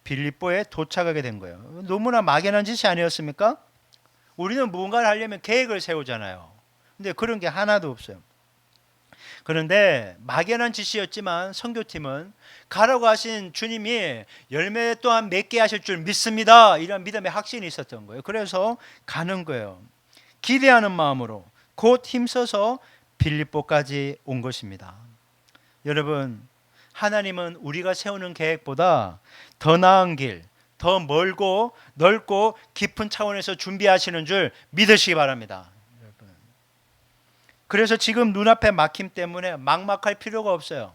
빌립보에 도착하게 된 거예요. 너무나 막연한 짓이 아니었습니까? 우리는 무언가를 하려면 계획을 세우잖아요. 근데 그런 게 하나도 없어요. 그런데 막연한 짓이었지만 선교팀은 가라고 하신 주님이 열매 또한 맺게 하실 줄 믿습니다, 이런 믿음의 확신이 있었던 거예요. 그래서 가는 거예요. 기대하는 마음으로 곧 힘써서 빌립보까지 온 것입니다. 여러분, 하나님은 우리가 세우는 계획보다 더 나은 길, 더 멀고 넓고 깊은 차원에서 준비하시는 줄 믿으시기 바랍니다. 여러분. 그래서 지금 눈앞에 막힘 때문에 막막할 필요가 없어요.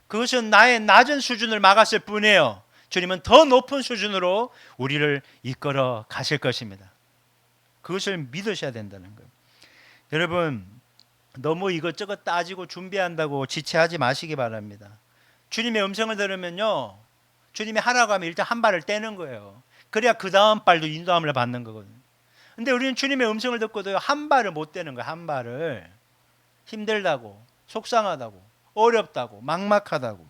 그것은 나의 낮은 수준을 막았을 뿐이에요. 주님은 더 높은 수준으로 우리를 이끌어 가실 것입니다. 그것을 믿으셔야 된다는 거예요. 여러분, 너무 이것저것 따지고 준비한다고 지체하지 마시기 바랍니다. 주님의 음성을 들으면요, 주님이 하라고 하면 일단 한 발을 떼는 거예요. 그래야 그 다음 발도 인도함을 받는 거거든요. 근데 우리는 주님의 음성을 듣고도 한 발을 못 떼는 거예요. 한 발을. 힘들다고, 속상하다고, 어렵다고, 막막하다고.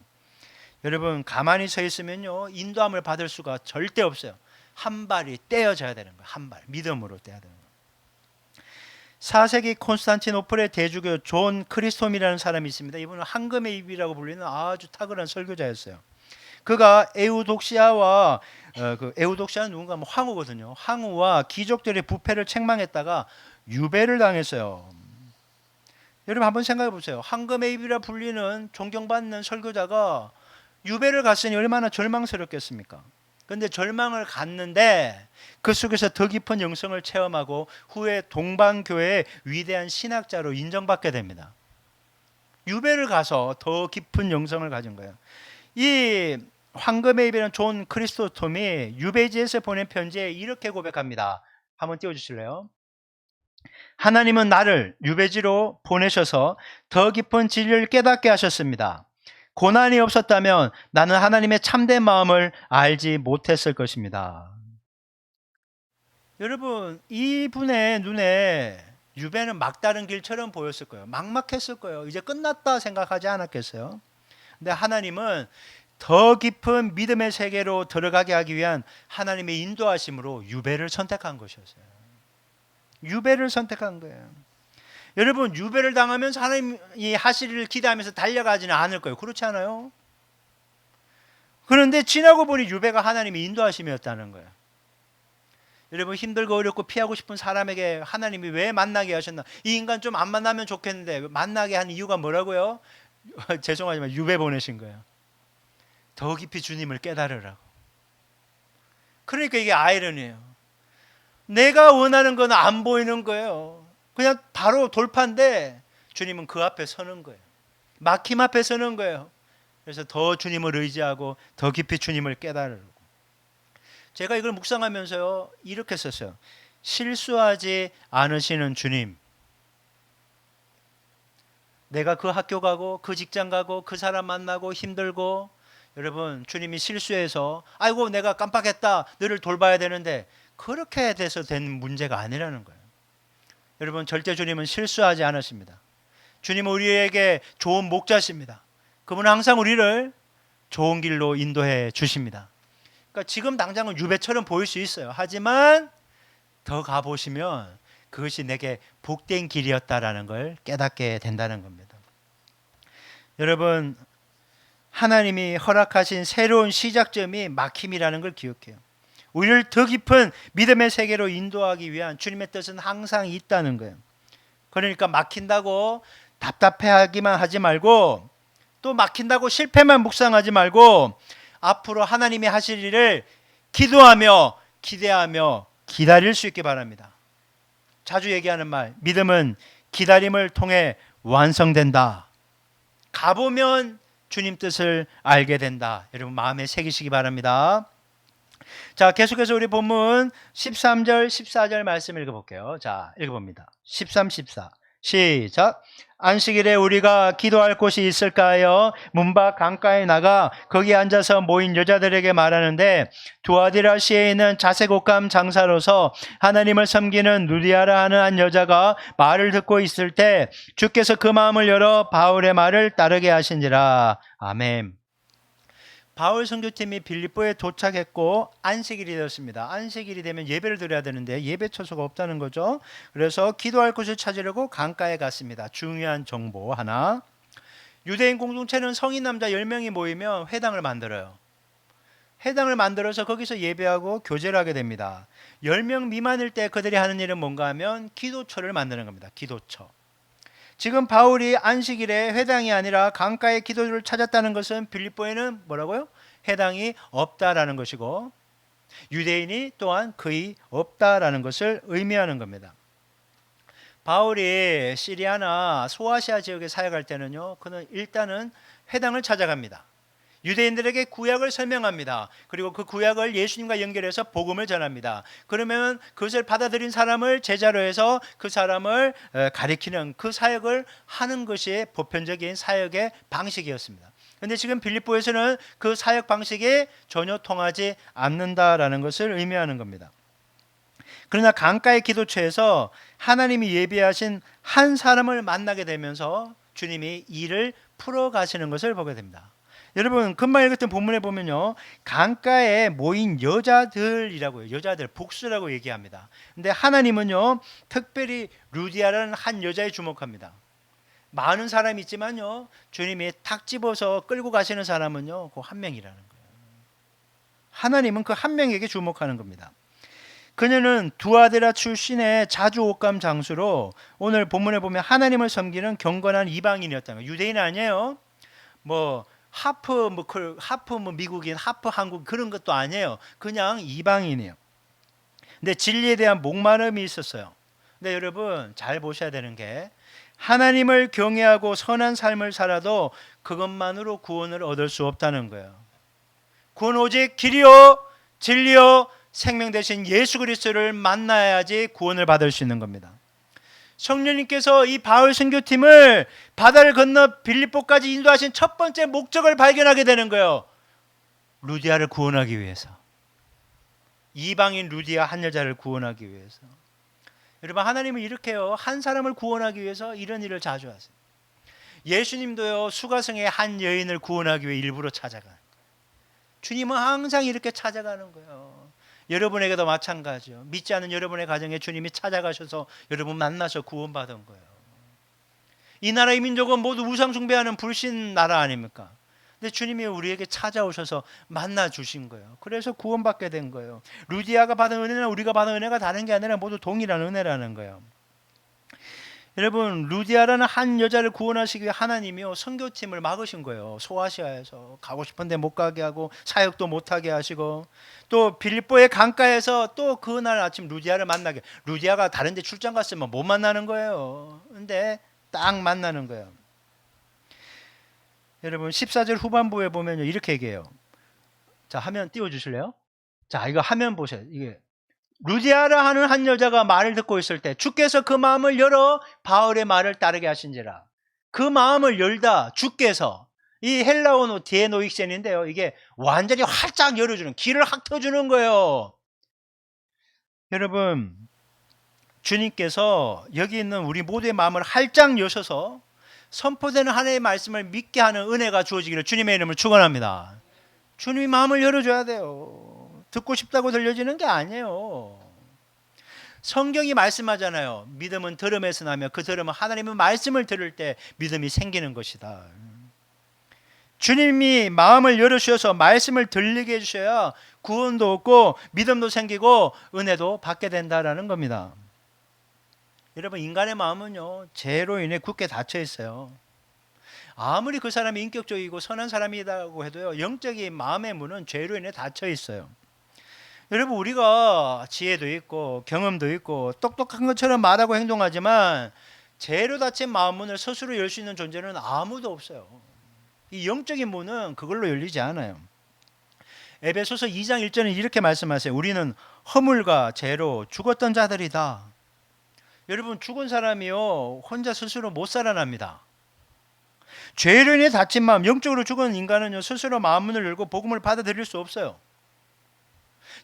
여러분, 가만히 서 있으면요, 인도함을 받을 수가 절대 없어요. 한 발이 떼어져야 되는 거예요. 한 발, 믿음으로 떼야 되는 거예요. 4세기 콘스탄티노플의 대주교 존 크리스톰이라는 사람이 있습니다. 이분은 황금의 입이라고 불리는 아주 탁월한 설교자였어요. 그가 에우독시아와 에우독시아는 누군가 황후거든요. 황후와 귀족들의 부패를 책망했다가 유배를 당했어요. 여러분 한번 생각해 보세요. 황금의 입이라 불리는 존경받는 설교자가 유배를 갔으니 얼마나 절망스럽겠습니까? 그런데 절망을 갔는데 그 속에서 더 깊은 영성을 체험하고 후에 동방교회의 위대한 신학자로 인정받게 됩니다. 유배를 가서 더 깊은 영성을 가진 거예요. 이 황금의 입이라는 존 크리스토톰이 유배지에서 보낸 편지에 이렇게 고백합니다. 한번 띄워주실래요? 하나님은 나를 유배지로 보내셔서 더 깊은 진리를 깨닫게 하셨습니다. 고난이 없었다면 나는 하나님의 참된 마음을 알지 못했을 것입니다. 여러분, 이분의 눈에 유배는 막다른 길처럼 보였을 거예요. 막막했을 거예요. 이제 끝났다 생각하지 않았겠어요? 근데 하나님은 더 깊은 믿음의 세계로 들어가게 하기 위한 하나님의 인도하심으로 유배를 선택한 것이었어요. 유배를 선택한 거예요. 여러분, 유배를 당하면서 하나님이 하시리를 기대하면서 달려가지는 않을 거예요. 그렇지 않아요? 그런데 지나고 보니 유배가 하나님의 인도하심이었다는 거예요. 여러분, 힘들고 어렵고 피하고 싶은 사람에게 하나님이 왜 만나게 하셨나? 이 인간 좀 안 만나면 좋겠는데 만나게 한 이유가 뭐라고요? 죄송하지만 유배 보내신 거예요. 더 깊이 주님을 깨달으라고. 그러니까 이게 아이러니예요. 내가 원하는 건 안 보이는 거예요. 그냥 바로 돌파인데 주님은 그 앞에 서는 거예요. 막힘 앞에 서는 거예요. 그래서 더 주님을 의지하고 더 깊이 주님을 깨달으라고. 제가 이걸 묵상하면서요, 이렇게 썼어요. 실수하지 않으시는 주님. 내가 그 학교 가고 그 직장 가고 그 사람 만나고 힘들고, 여러분, 주님이 실수해서 아이고 내가 깜빡했다, 너를 돌봐야 되는데, 그렇게 돼서 된 문제가 아니라는 거예요. 여러분, 절대 주님은 실수하지 않으십니다. 주님은 우리에게 좋은 목자십니다. 그분은 항상 우리를 좋은 길로 인도해 주십니다. 그러니까 지금 당장은 유배처럼 보일 수 있어요. 하지만 더 가보시면 그것이 내게 복된 길이었다라는 걸 깨닫게 된다는 겁니다. 여러분, 하나님이 허락하신 새로운 시작점이 막힘이라는 걸 기억해요. 우리를 더 깊은 믿음의 세계로 인도하기 위한 주님의 뜻은 항상 있다는 거예요. 그러니까 막힌다고 답답해하기만 하지 말고, 또 막힌다고 실패만 묵상하지 말고, 앞으로 하나님이 하실 일을 기도하며 기대하며 기다릴 수 있기 바랍니다. 자주 얘기하는 말, 믿음은 기다림을 통해 완성된다. 가보면 주님 뜻을 알게 된다. 여러분 마음에 새기시기 바랍니다. 자, 계속해서 우리 본문 13절 14절 말씀 읽어볼게요. 자, 읽어봅니다. 13, 14 시작. 안식일에 우리가 기도할 곳이 있을까요? 문 밖 강가에 나가 거기 앉아서 모인 여자들에게 말하는데, 두아디라시에 있는 자색옷감 장사로서 하나님을 섬기는 누디아라 하는 한 여자가 말을 듣고 있을 때 주께서 그 마음을 열어 바울의 말을 따르게 하신지라. 아멘. 바울 선교팀이 빌립보에 도착했고 안식일이 되었습니다. 안식일이 되면 예배를 드려야 되는데 예배 처소가 없다는 거죠. 그래서 기도할 곳을 찾으려고 강가에 갔습니다. 중요한 정보 하나. 유대인 공동체는 성인 남자 10명이 모이면 회당을 만들어요. 회당을 만들어서 거기서 예배하고 교제를 하게 됩니다. 10명 미만일 때 그들이 하는 일은 뭔가 하면 기도처를 만드는 겁니다. 기도처. 지금 바울이 안식일에 회당이 아니라 강가의 기도를 찾았다는 것은 빌립보에는 뭐라고요? 회당이 없다라는 것이고 유대인이 또한 거의 없다라는 것을 의미하는 겁니다. 바울이 시리아나 소아시아 지역에 사역할 때는요, 그는 일단은 회당을 찾아갑니다. 유대인들에게 구약을 설명합니다. 그리고 그 구약을 예수님과 연결해서 복음을 전합니다. 그러면 그것을 받아들인 사람을 제자로 해서 그 사람을 가리키는 그 사역을 하는 것이 보편적인 사역의 방식이었습니다. 그런데 지금 빌립보에서는 그 사역 방식이 전혀 통하지 않는다라는 것을 의미하는 겁니다. 그러나 강가의 기도처에서 하나님이 예비하신 한 사람을 만나게 되면서 주님이 일을 풀어가시는 것을 보게 됩니다. 여러분 금방 읽었던 본문에 보면요, 강가에 모인 여자들이라고요, 여자들 복수라고 얘기합니다. 근데 하나님은요 특별히 루디아라는 한 여자에 주목합니다. 많은 사람이 있지만요, 주님이 탁 집어서 끌고 가시는 사람은요 그 한 명이라는 거예요. 하나님은 그 한 명에게 주목하는 겁니다. 그녀는 두아데라 출신의 자주옥감 장수로 오늘 본문에 보면 하나님을 섬기는 경건한 이방인이었다는 거예요. 유대인 아니에요. 하프 미국인, 하프 한국 그런 것도 아니에요. 그냥 이방인이에요. 근데 진리에 대한 목마름이 있었어요. 근데 여러분 잘 보셔야 되는 게, 하나님을 경외하고 선한 삶을 살아도 그것만으로 구원을 얻을 수 없다는 거예요. 구원 오직 길이요 진리요 생명 되신 예수 그리스도를 만나야지 구원을 받을 수 있는 겁니다. 성령님께서 이 바울 선교팀을 바다를 건너 빌립보까지 인도하신 첫 번째 목적을 발견하게 되는 거예요. 루디아를 구원하기 위해서. 이방인 루디아 한 여자를 구원하기 위해서. 여러분 하나님은 이렇게요, 한 사람을 구원하기 위해서 이런 일을 자주 하세요. 예수님도요 수가성의 한 여인을 구원하기 위해 일부러 찾아가요. 주님은 항상 이렇게 찾아가는 거예요. 여러분에게도 마찬가지요. 믿지 않는 여러분의 가정에 주님이 찾아가셔서 여러분 만나서 구원받은 거예요. 이 나라의 민족은 모두 우상 숭배하는 불신 나라 아닙니까? 근데 주님이 우리에게 찾아오셔서 만나 주신 거예요. 그래서 구원받게 된 거예요. 루디아가 받은 은혜는 우리가 받은 은혜가 다른 게 아니라 모두 동일한 은혜라는 거예요. 여러분 루디아라는 한 여자를 구원하시기 위해 하나님이요 선교팀을 막으신 거예요. 소아시아에서 가고 싶은데 못 가게 하고 사역도 못하게 하시고, 또 빌립보의 강가에서 또 그날 아침 루디아를 만나게, 루디아가 다른 데 출장 갔으면 못 만나는 거예요. 근데 딱 만나는 거예요. 여러분 14절 후반부에 보면 이렇게 얘기해요. 자, 화면 띄워주실래요? 자, 이거 화면 보세요. 이게 루디아라 하는 한 여자가 말을 듣고 있을 때 주께서 그 마음을 열어 바울의 말을 따르게 하신지라. 그 마음을 열다 주께서, 이 헬라어노 디에노익센인데요, 이게 완전히 활짝 열어주는, 길을 확 터주는 거예요. 여러분 주님께서 여기 있는 우리 모두의 마음을 활짝 여셔서 선포되는 하나님의 말씀을 믿게 하는 은혜가 주어지기를 주님의 이름으로 축원합니다. 주님이 마음을 열어줘야 돼요. 듣고 싶다고 들려지는 게 아니에요. 성경이 말씀하잖아요. 믿음은 들음에서 나며 그 들음은 하나님의 말씀을 들을 때 믿음이 생기는 것이다. 주님이 마음을 열어주셔서 말씀을 들리게 해주셔야 구원도 얻고 믿음도 생기고 은혜도 받게 된다라는 겁니다. 여러분 인간의 마음은요 죄로 인해 굳게 닫혀 있어요. 아무리 그 사람이 인격적이고 선한 사람이라고 해도요 영적인 마음의 문은 죄로 인해 닫혀 있어요. 여러분 우리가 지혜도 있고 경험도 있고 똑똑한 것처럼 말하고 행동하지만 죄로 닫힌 마음 문을 스스로 열 수 있는 존재는 아무도 없어요. 이 영적인 문은 그걸로 열리지 않아요. 에베소서 2장 1절은 이렇게 말씀하세요. 우리는 허물과 죄로 죽었던 자들이다. 여러분 죽은 사람이요 혼자 스스로 못 살아납니다. 죄로 인해 닫힌 마음, 영적으로 죽은 인간은요 스스로 마음문을 열고 복음을 받아들일 수 없어요.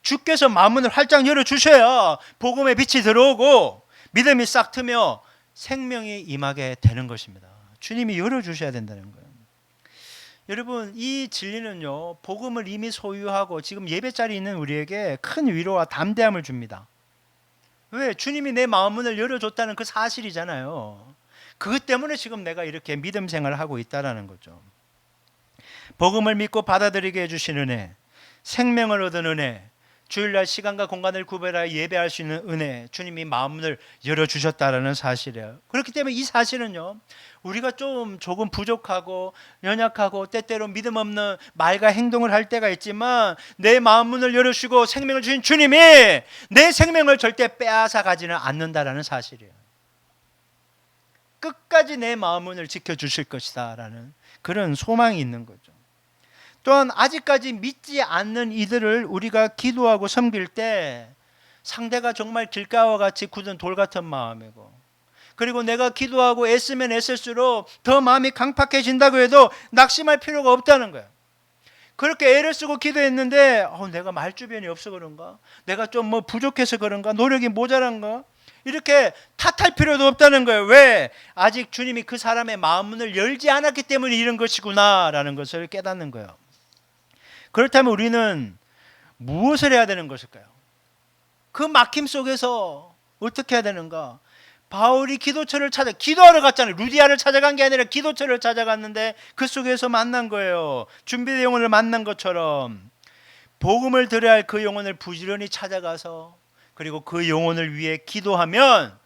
주께서 마음문을 활짝 열어주셔야 복음의 빛이 들어오고 믿음이 싹 트며 생명이 임하게 되는 것입니다. 주님이 열어주셔야 된다는 거예요. 여러분 이 진리는요 복음을 이미 소유하고 지금 예배 자리에 있는 우리에게 큰 위로와 담대함을 줍니다. 왜? 주님이 내 마음문을 열어줬다는 그 사실이잖아요. 그것 때문에 지금 내가 이렇게 믿음 생활을 하고 있다는 거죠. 복음을 믿고 받아들이게 해주신 은혜, 생명을 얻은 은혜, 주일날 시간과 공간을 구별하여 예배할 수 있는 은혜, 주님이 마음문을 열어주셨다라는 사실이에요. 그렇기 때문에 이 사실은요, 우리가 조금 부족하고 연약하고 때때로 믿음 없는 말과 행동을 할 때가 있지만 내 마음문을 열어주시고 생명을 주신 주님이 내 생명을 절대 빼앗아 가지는 않는다라는 사실이에요. 끝까지 내 마음문을 지켜주실 것이다 라는 그런 소망이 있는 거죠. 또한 아직까지 믿지 않는 이들을 우리가 기도하고 섬길 때 상대가 정말 길가와 같이 굳은 돌 같은 마음이고, 그리고 내가 기도하고 애쓰면 애쓸수록 더 마음이 강팍해진다고 해도 낙심할 필요가 없다는 거예요. 그렇게 애를 쓰고 기도했는데 내가 말주변이 없어 그런가? 내가 좀 부족해서 그런가? 노력이 모자란가? 이렇게 탓할 필요도 없다는 거예요. 왜? 아직 주님이 그 사람의 마음문을 열지 않았기 때문에 이런 것이구나 라는 것을 깨닫는 거예요. 그렇다면 우리는 무엇을 해야 되는 것일까요? 그 막힘 속에서 어떻게 해야 되는가? 바울이 기도처를 기도하러 갔잖아요. 루디아를 찾아간 게 아니라 기도처를 찾아갔는데 그 속에서 만난 거예요. 준비된 영혼을 만난 것처럼 복음을 들어야 할 그 영혼을 부지런히 찾아가서 그리고 그 영혼을 위해 기도하면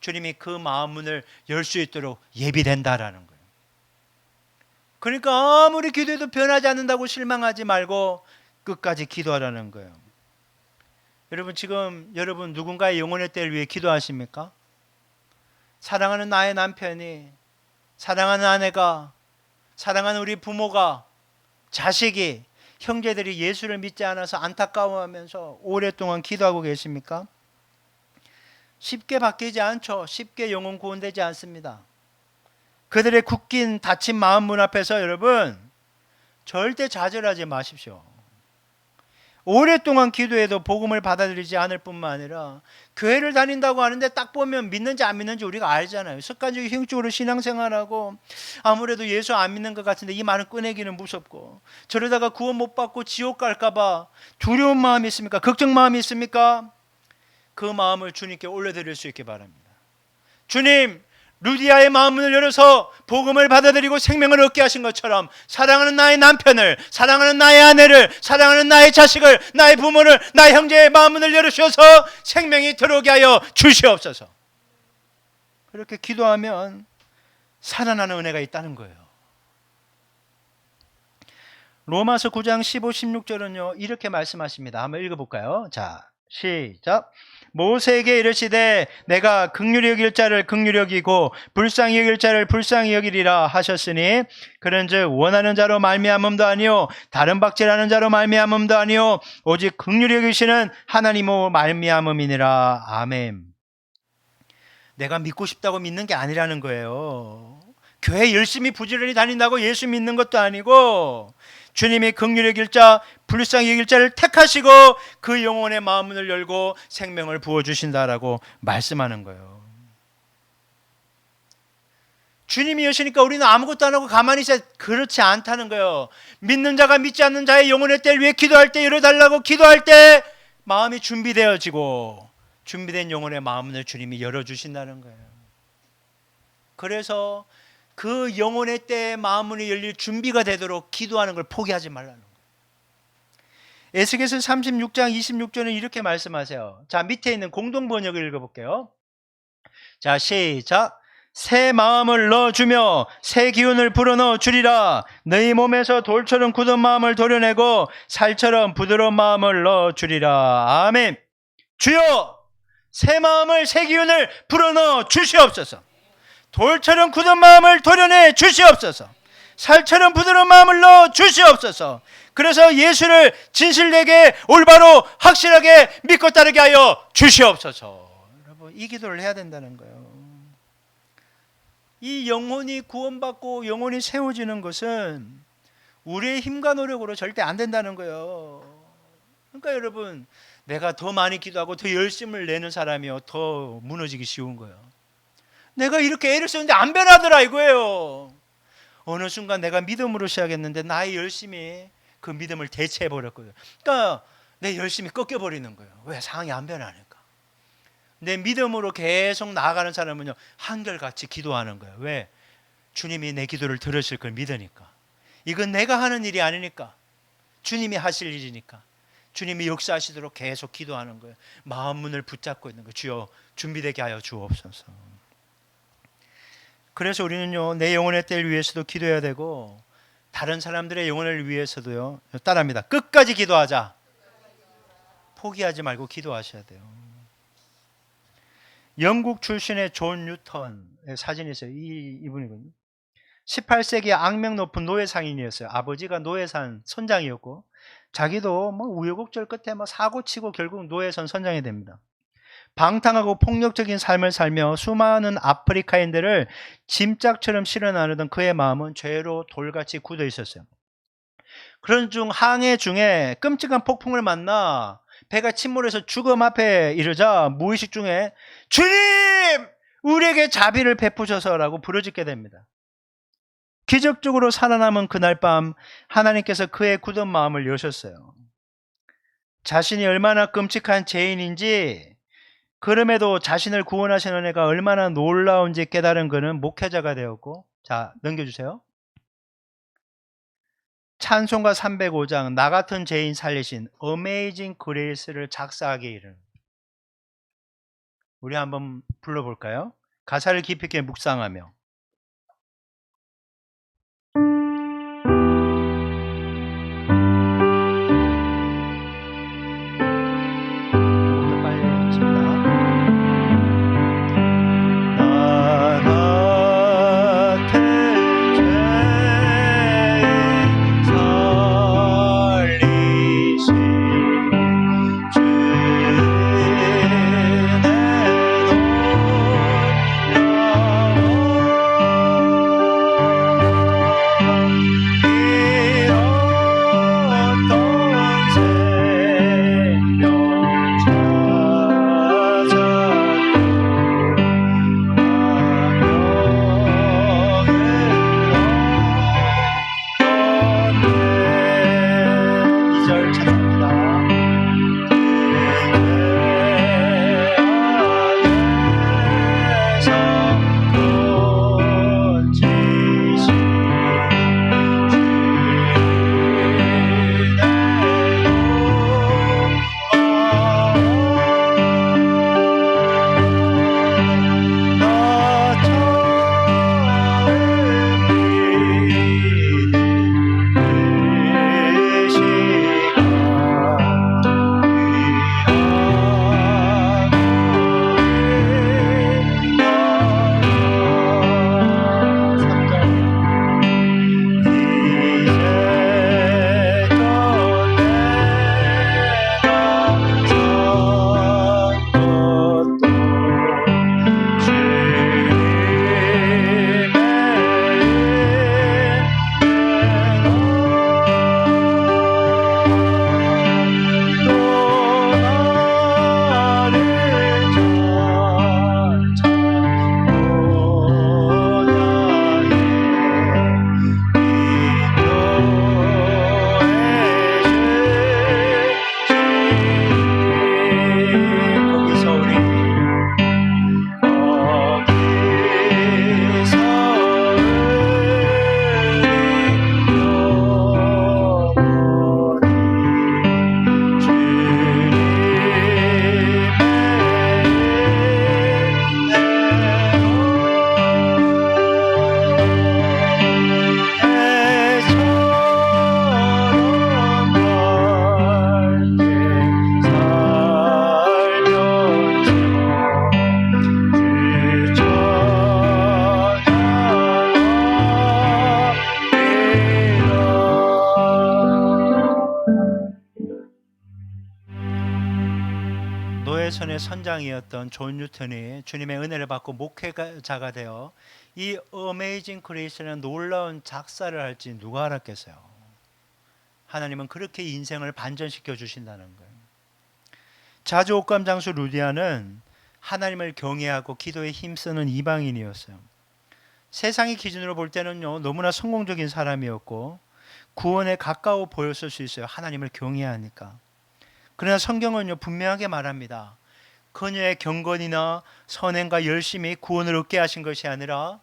주님이 그 마음문을 열 수 있도록 예비된다라는 거예요. 그러니까 아무리 기도해도 변하지 않는다고 실망하지 말고 끝까지 기도하라는 거예요. 여러분, 지금 여러분 누군가의 영혼의 때를 위해 기도하십니까? 사랑하는 나의 남편이, 사랑하는 아내가, 사랑하는 우리 부모가, 자식이, 형제들이 예수를 믿지 않아서 안타까워하면서 오랫동안 기도하고 계십니까? 쉽게 바뀌지 않죠. 쉽게 영혼 구원되지 않습니다. 그들의 굳긴 닫힌 마음문 앞에서 여러분 절대 좌절하지 마십시오. 오랫동안 기도해도 복음을 받아들이지 않을 뿐만 아니라 교회를 다닌다고 하는데 딱 보면 믿는지 안 믿는지 우리가 알잖아요. 습관적으로 형식적으로 신앙생활하고 아무래도 예수 안 믿는 것 같은데 이 말은 꺼내기는 무섭고, 저러다가 구원 못 받고 지옥 갈까 봐 두려운 마음이 있습니까? 걱정 마음이 있습니까? 그 마음을 주님께 올려드릴 수 있게 바랍니다. 주님, 루디아의 마음을 열어서 복음을 받아들이고 생명을 얻게 하신 것처럼 사랑하는 나의 남편을, 사랑하는 나의 아내를, 사랑하는 나의 자식을, 나의 부모를, 나의 형제의 마음을 열어주셔서 생명이 들어오게 하여 주시옵소서. 그렇게 기도하면 살아나는 은혜가 있다는 거예요. 로마서 9장 15, 16절은요 이렇게 말씀하십니다. 한번 읽어볼까요? 자, 시작. 모세에게 이르시되 내가 긍휼히 여길 자를 긍휼히 여기고 불쌍히 여길 자를 불쌍히 여기리라 하셨으니, 그런즉 원하는 자로 말미암음도 아니요 다른 박질하는 자로 말미암음도 아니요 오직 긍휼히 여기시는 하나님으로 말미암음이니라. 아멘. 내가 믿고 싶다고 믿는 게 아니라는 거예요. 교회 열심히 부지런히 다닌다고 예수 믿는 것도 아니고, 주님이 긍휼히 여길 자, 불쌍히 여길 자를 택하시고 그 영혼의 마음문을 열고 생명을 부어주신다라고 말씀하는 거예요. 주님이 여시니까 우리는 아무것도 안 하고 가만히 있어야, 그렇지 않다는 거예요. 믿는 자가 믿지 않는 자의 영혼의 때를 위해 기도할 때, 열어달라고 기도할 때 마음이 준비되어지고 준비된 영혼의 마음문을 주님이 열어주신다는 거예요. 그래서 그 영혼의 때에 마음문이 열릴 준비가 되도록 기도하는 걸 포기하지 말라는 거예요. 에스겔서 36장 26절은 이렇게 말씀하세요. 자, 밑에 있는 공동 번역을 읽어볼게요. 자, 시작. 새 마음을 넣어주며 새 기운을 불어넣어 주리라. 너희 몸에서 돌처럼 굳은 마음을 도려내고 살처럼 부드러운 마음을 넣어주리라. 아멘. 주여, 새 마음을, 새 기운을 불어넣어 주시옵소서. 돌처럼 굳은 마음을 도려내 주시옵소서. 살처럼 부드러운 마음을 넣어 주시옵소서. 그래서 예수를 진실되게 올바로 확실하게 믿고 따르게 하여 주시옵소서. 여러분, 이 기도를 해야 된다는 거예요. 이 영혼이 구원받고 영혼이 세워지는 것은 우리의 힘과 노력으로 절대 안 된다는 거예요. 그러니까 여러분, 내가 더 많이 기도하고 더 열심을 내는 사람이요 더 무너지기 쉬운 거예요. 내가 이렇게 애를 쓰는데 안 변하더라 이거예요. 어느 순간 내가 믿음으로 시작했는데 나의 열심이 그 믿음을 대체해버렸거든요. 그러니까 내 열심이 꺾여버리는 거예요. 왜? 상황이 안 변하니까. 내 믿음으로 계속 나아가는 사람은요 한결같이 기도하는 거예요. 왜? 주님이 내 기도를 들으실 걸 믿으니까. 이건 내가 하는 일이 아니니까, 주님이 하실 일이니까, 주님이 역사하시도록 계속 기도하는 거예요. 마음 문을 붙잡고 있는 거예요. 주여 준비되게 하여 주옵소서. 그래서 우리는요, 내 영혼의 때를 위해서도 기도해야 되고 다른 사람들의 영혼을 위해서도요, 따라합니다. 끝까지 기도하자. 포기하지 말고 기도하셔야 돼요. 영국 출신의 존 뉴턴의 사진이 있어요. 이분이거든요. 18세기 악명 높은 노예 상인이었어요. 아버지가 노예산 선장이었고 자기도 뭐 우여곡절 끝에 뭐 사고 치고 결국 노예선 선장이 됩니다. 방탕하고 폭력적인 삶을 살며 수많은 아프리카인들을 짐짝처럼 실어 나르던 그의 마음은 죄로 돌같이 굳어 있었어요. 그런 중 항해 중에 끔찍한 폭풍을 만나 배가 침몰해서 죽음 앞에 이르자 무의식 중에 주님! 우리에게 자비를 베푸셔서라고 부르짖게 됩니다. 기적적으로 살아남은 그날 밤 하나님께서 그의 굳은 마음을 여셨어요. 자신이 얼마나 끔찍한 죄인인지 그럼에도 자신을 구원하신 은혜가 얼마나 놀라운지 깨달은 그는 목회자가 되었고, 자 넘겨주세요. 찬송가 305장 나 같은 죄인 살리신 어메이징 그레이스를 작사하게 이른. 우리 한번 불러볼까요? 가사를 깊이 있게 묵상하며 노예선의 선장이었던 존 뉴턴이 주님의 은혜를 받고 목회자가 되어 이 어메이징 그레이스라는 놀라운 작사를 할지 누가 알았겠어요. 하나님은 그렇게 인생을 반전시켜 주신다는 거예요. 자주 옥감 장수 루디아는 하나님을 경외하고 기도에 힘쓰는 이방인이었어요. 세상의 기준으로 볼 때는요, 너무나 성공적인 사람이었고 구원에 가까워 보였을 수 있어요. 하나님을 경외하니까. 그러나 성경은요, 분명하게 말합니다. 그녀의 경건이나 선행과 열심이 구원을 얻게 하신 것이 아니라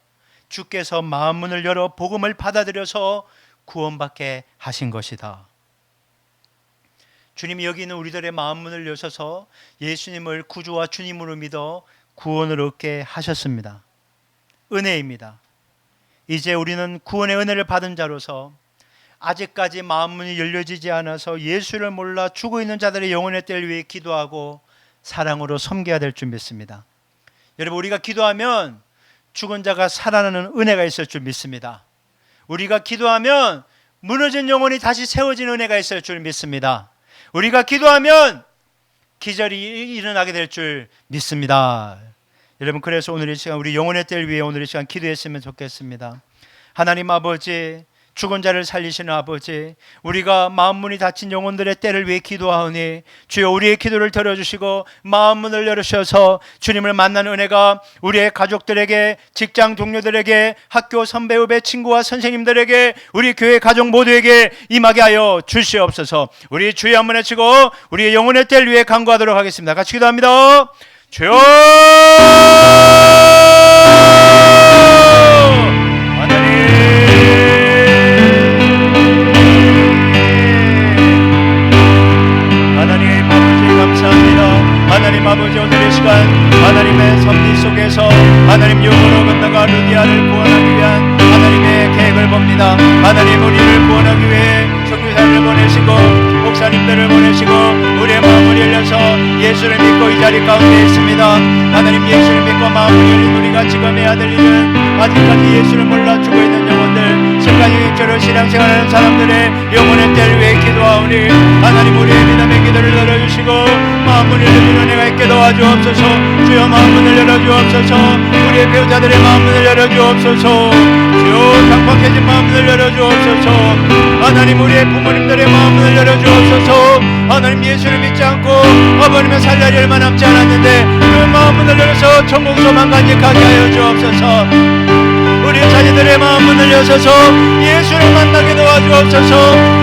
주께서 마음문을 열어 복음을 받아들여서 구원받게 하신 것이다. 주님이 여기 있는 우리들의 마음 문을 여셔서 예수님을 구주와 주님으로 믿어 구원을 얻게 하셨습니다. 은혜입니다. 이제 우리는 구원의 은혜를 받은 자로서 아직까지 마음 문이 열려지지 않아서 예수를 몰라 죽어 있는 자들의 영혼의 때를 위해 기도하고 사랑으로 섬겨야 될 줄 믿습니다. 여러분, 우리가 기도하면 죽은 자가 살아나는 은혜가 있을 줄 믿습니다. 우리가 기도하면 무너진 영혼이 다시 세워지는 은혜가 있을 줄 믿습니다. 우리가 기도하면 기절이 일어나게 될 줄 믿습니다. 여러분, 그래서 오늘 이 시간 우리 영혼의 때를 위해 오늘 이 시간 기도했으면 좋겠습니다. 하나님 아버지, 죽은 자를 살리시는 아버지, 우리가 마음문이 닫힌 영혼들의 때를 위해 기도하오니 주여 우리의 기도를 들어주시고 마음문을 열으셔서 주님을 만나는 은혜가 우리의 가족들에게, 직장 동료들에게, 학교 선배 후배 친구와 선생님들에게, 우리 교회 가족 모두에게 임하게 하여 주시옵소서. 우리 주여 한번 외치고 우리의 영혼의 때를 위해 간구하도록 하겠습니다. 같이 기도합니다. 주여 하나님 아버지, 오늘의 시간 하나님의 섭리 속에서 하나님 영으로 건너가 루디아를 구원하기 위한 하나님의 계획을 봅니다. 하나님, 우리를 구원하기 위해 선교사를 보내시고 목사님들을 보내시고 우리의 마음을 열려서 예수를 믿고 이 자리 가운데 있습니다. 하나님, 예수를 믿고 마음을 열린 우리가 지금 해야 될 일은 아직까지 예수를 몰라 죽어 있는 영혼들, 순간영적으로 신앙생활하는 사람들의 영혼의 때를 위해 기도하오니 하나님, 우리의 믿음의 기도를 열어주시고 마음을 열린 은혜가 있게 도와주옵소서. 주여 마음문을 열어주옵소서. 우리의 배우자들의 마음문을 열어주옵소서. 주여 깜빡해진 마음문을 열어주옵소서. 하나님, 우리의 부모님들의 마음문을 열어주옵소서. 하나님, 예수를 믿지 않고 아버님의 살 날이 얼마 남지 않았는데 그 마음문을 열어서 천국 소망 간직하게 하여 주옵소서. 우리 자녀들의 마음문을 여셔서 예수를 만나게 도와주옵소서.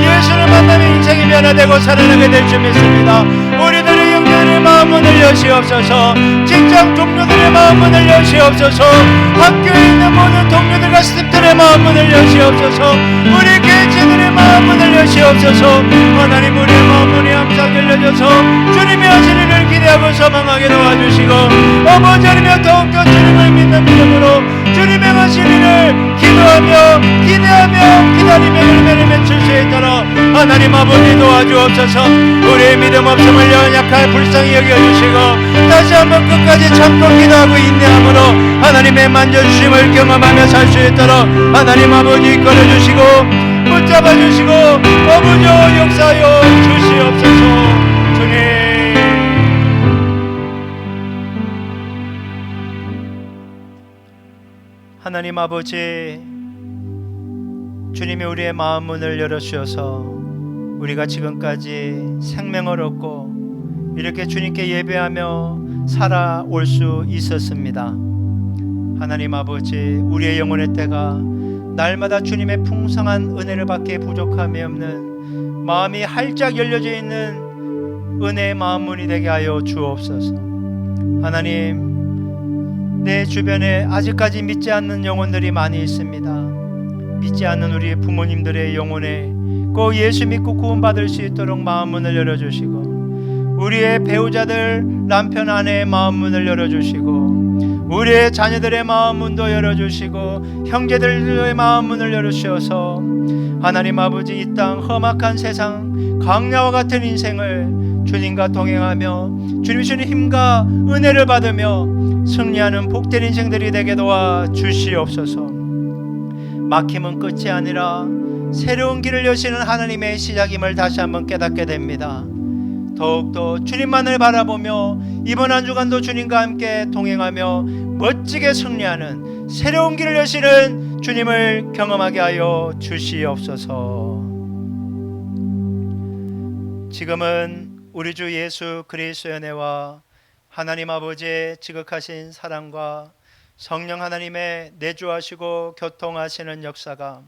예수를 만나면 인생이 변화되고 살아나게 될 줄 믿습니다. 우리들의 영혼의 마음문을 여시옵소서. 직장 동료들의 마음문을 여시옵소서. 학교에 있는 모든 동료들과 스태프들의 마음문을 여시옵소서. 우리 교회체들의 마음문을 여시옵소서. 하나님, 우리의 마음문이 항상 열려져서 주님이 하신 일을 기대하고 소망하게 도와주시고 아버지 하나님, 더욱더 주님을 믿는 믿음으로 주님의 하신 일을 기도하며 기대하며 기다리며 열매를 맺을 수 있도록 하나님 아버지 도와주옵소서. 우리의 믿음 없음을 연약할 불쌍히 여겨주시고 다시 한번 끝까지 참고 기도하고 인내함으로 하나님의 만져주심을 경험하며 살 수 있도록 하나님 아버지 이끌어주시고 붙잡아주시고 아버지 역사하여 주시옵소서. 하나님 아버지, 주님이 우리의 마음 문을 열어주셔서 우리가 지금까지 생명을 얻고 이렇게 주님께 예배하며 살아올 수 있었습니다. 하나님 아버지, 우리의 영혼의 때가 날마다 주님의 풍성한 은혜를 받기에 부족함이 없는 마음이 활짝 열려져 있는 은혜의 마음 문이 되게 하여 주옵소서. 하나님, 내 주변에 아직까지 믿지 않는 영혼들이 많이 있습니다. 믿지 않는 우리 부모님들의 영혼에 꼭 예수 믿고 구원받을 수 있도록 마음문을 열어주시고 우리의 배우자들, 남편, 아내의 마음문을 열어주시고 우리의 자녀들의 마음문도 열어주시고 형제들의 마음문을 열어주셔서 하나님 아버지, 이 땅 험악한 세상 광야와 같은 인생을 주님과 동행하며 주님이 주는 힘과 은혜를 받으며 승리하는 복된 인생들이 되게 도와 주시옵소서. 막힘은 끝이 아니라 새로운 길을 여시는 하나님의 시작임을 다시 한번 깨닫게 됩니다. 더욱더 주님만을 바라보며 이번 한 주간도 주님과 함께 동행하며 멋지게 승리하는 새로운 길을 여시는 주님을 경험하게 하여 주시옵소서. 지금은 우리 주 예수 그리스도의 은혜와 하나님 아버지의 지극하신 사랑과 성령 하나님의 내주하시고 교통하시는 역사가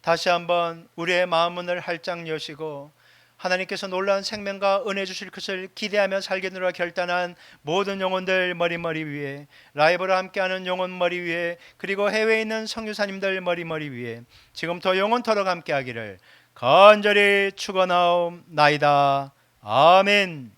다시 한번 우리의 마음문을 활짝 여시고 하나님께서 놀라운 생명과 은혜 주실 것을 기대하며 살겠노라 결단한 모든 영혼들 머리 위에, 라이브로 함께하는 영혼 머리 위에, 그리고 해외에 있는 선교사님들 머리 위에 지금부터 영원토록 함께하기를 간절히 축원하옵나이다. 아멘.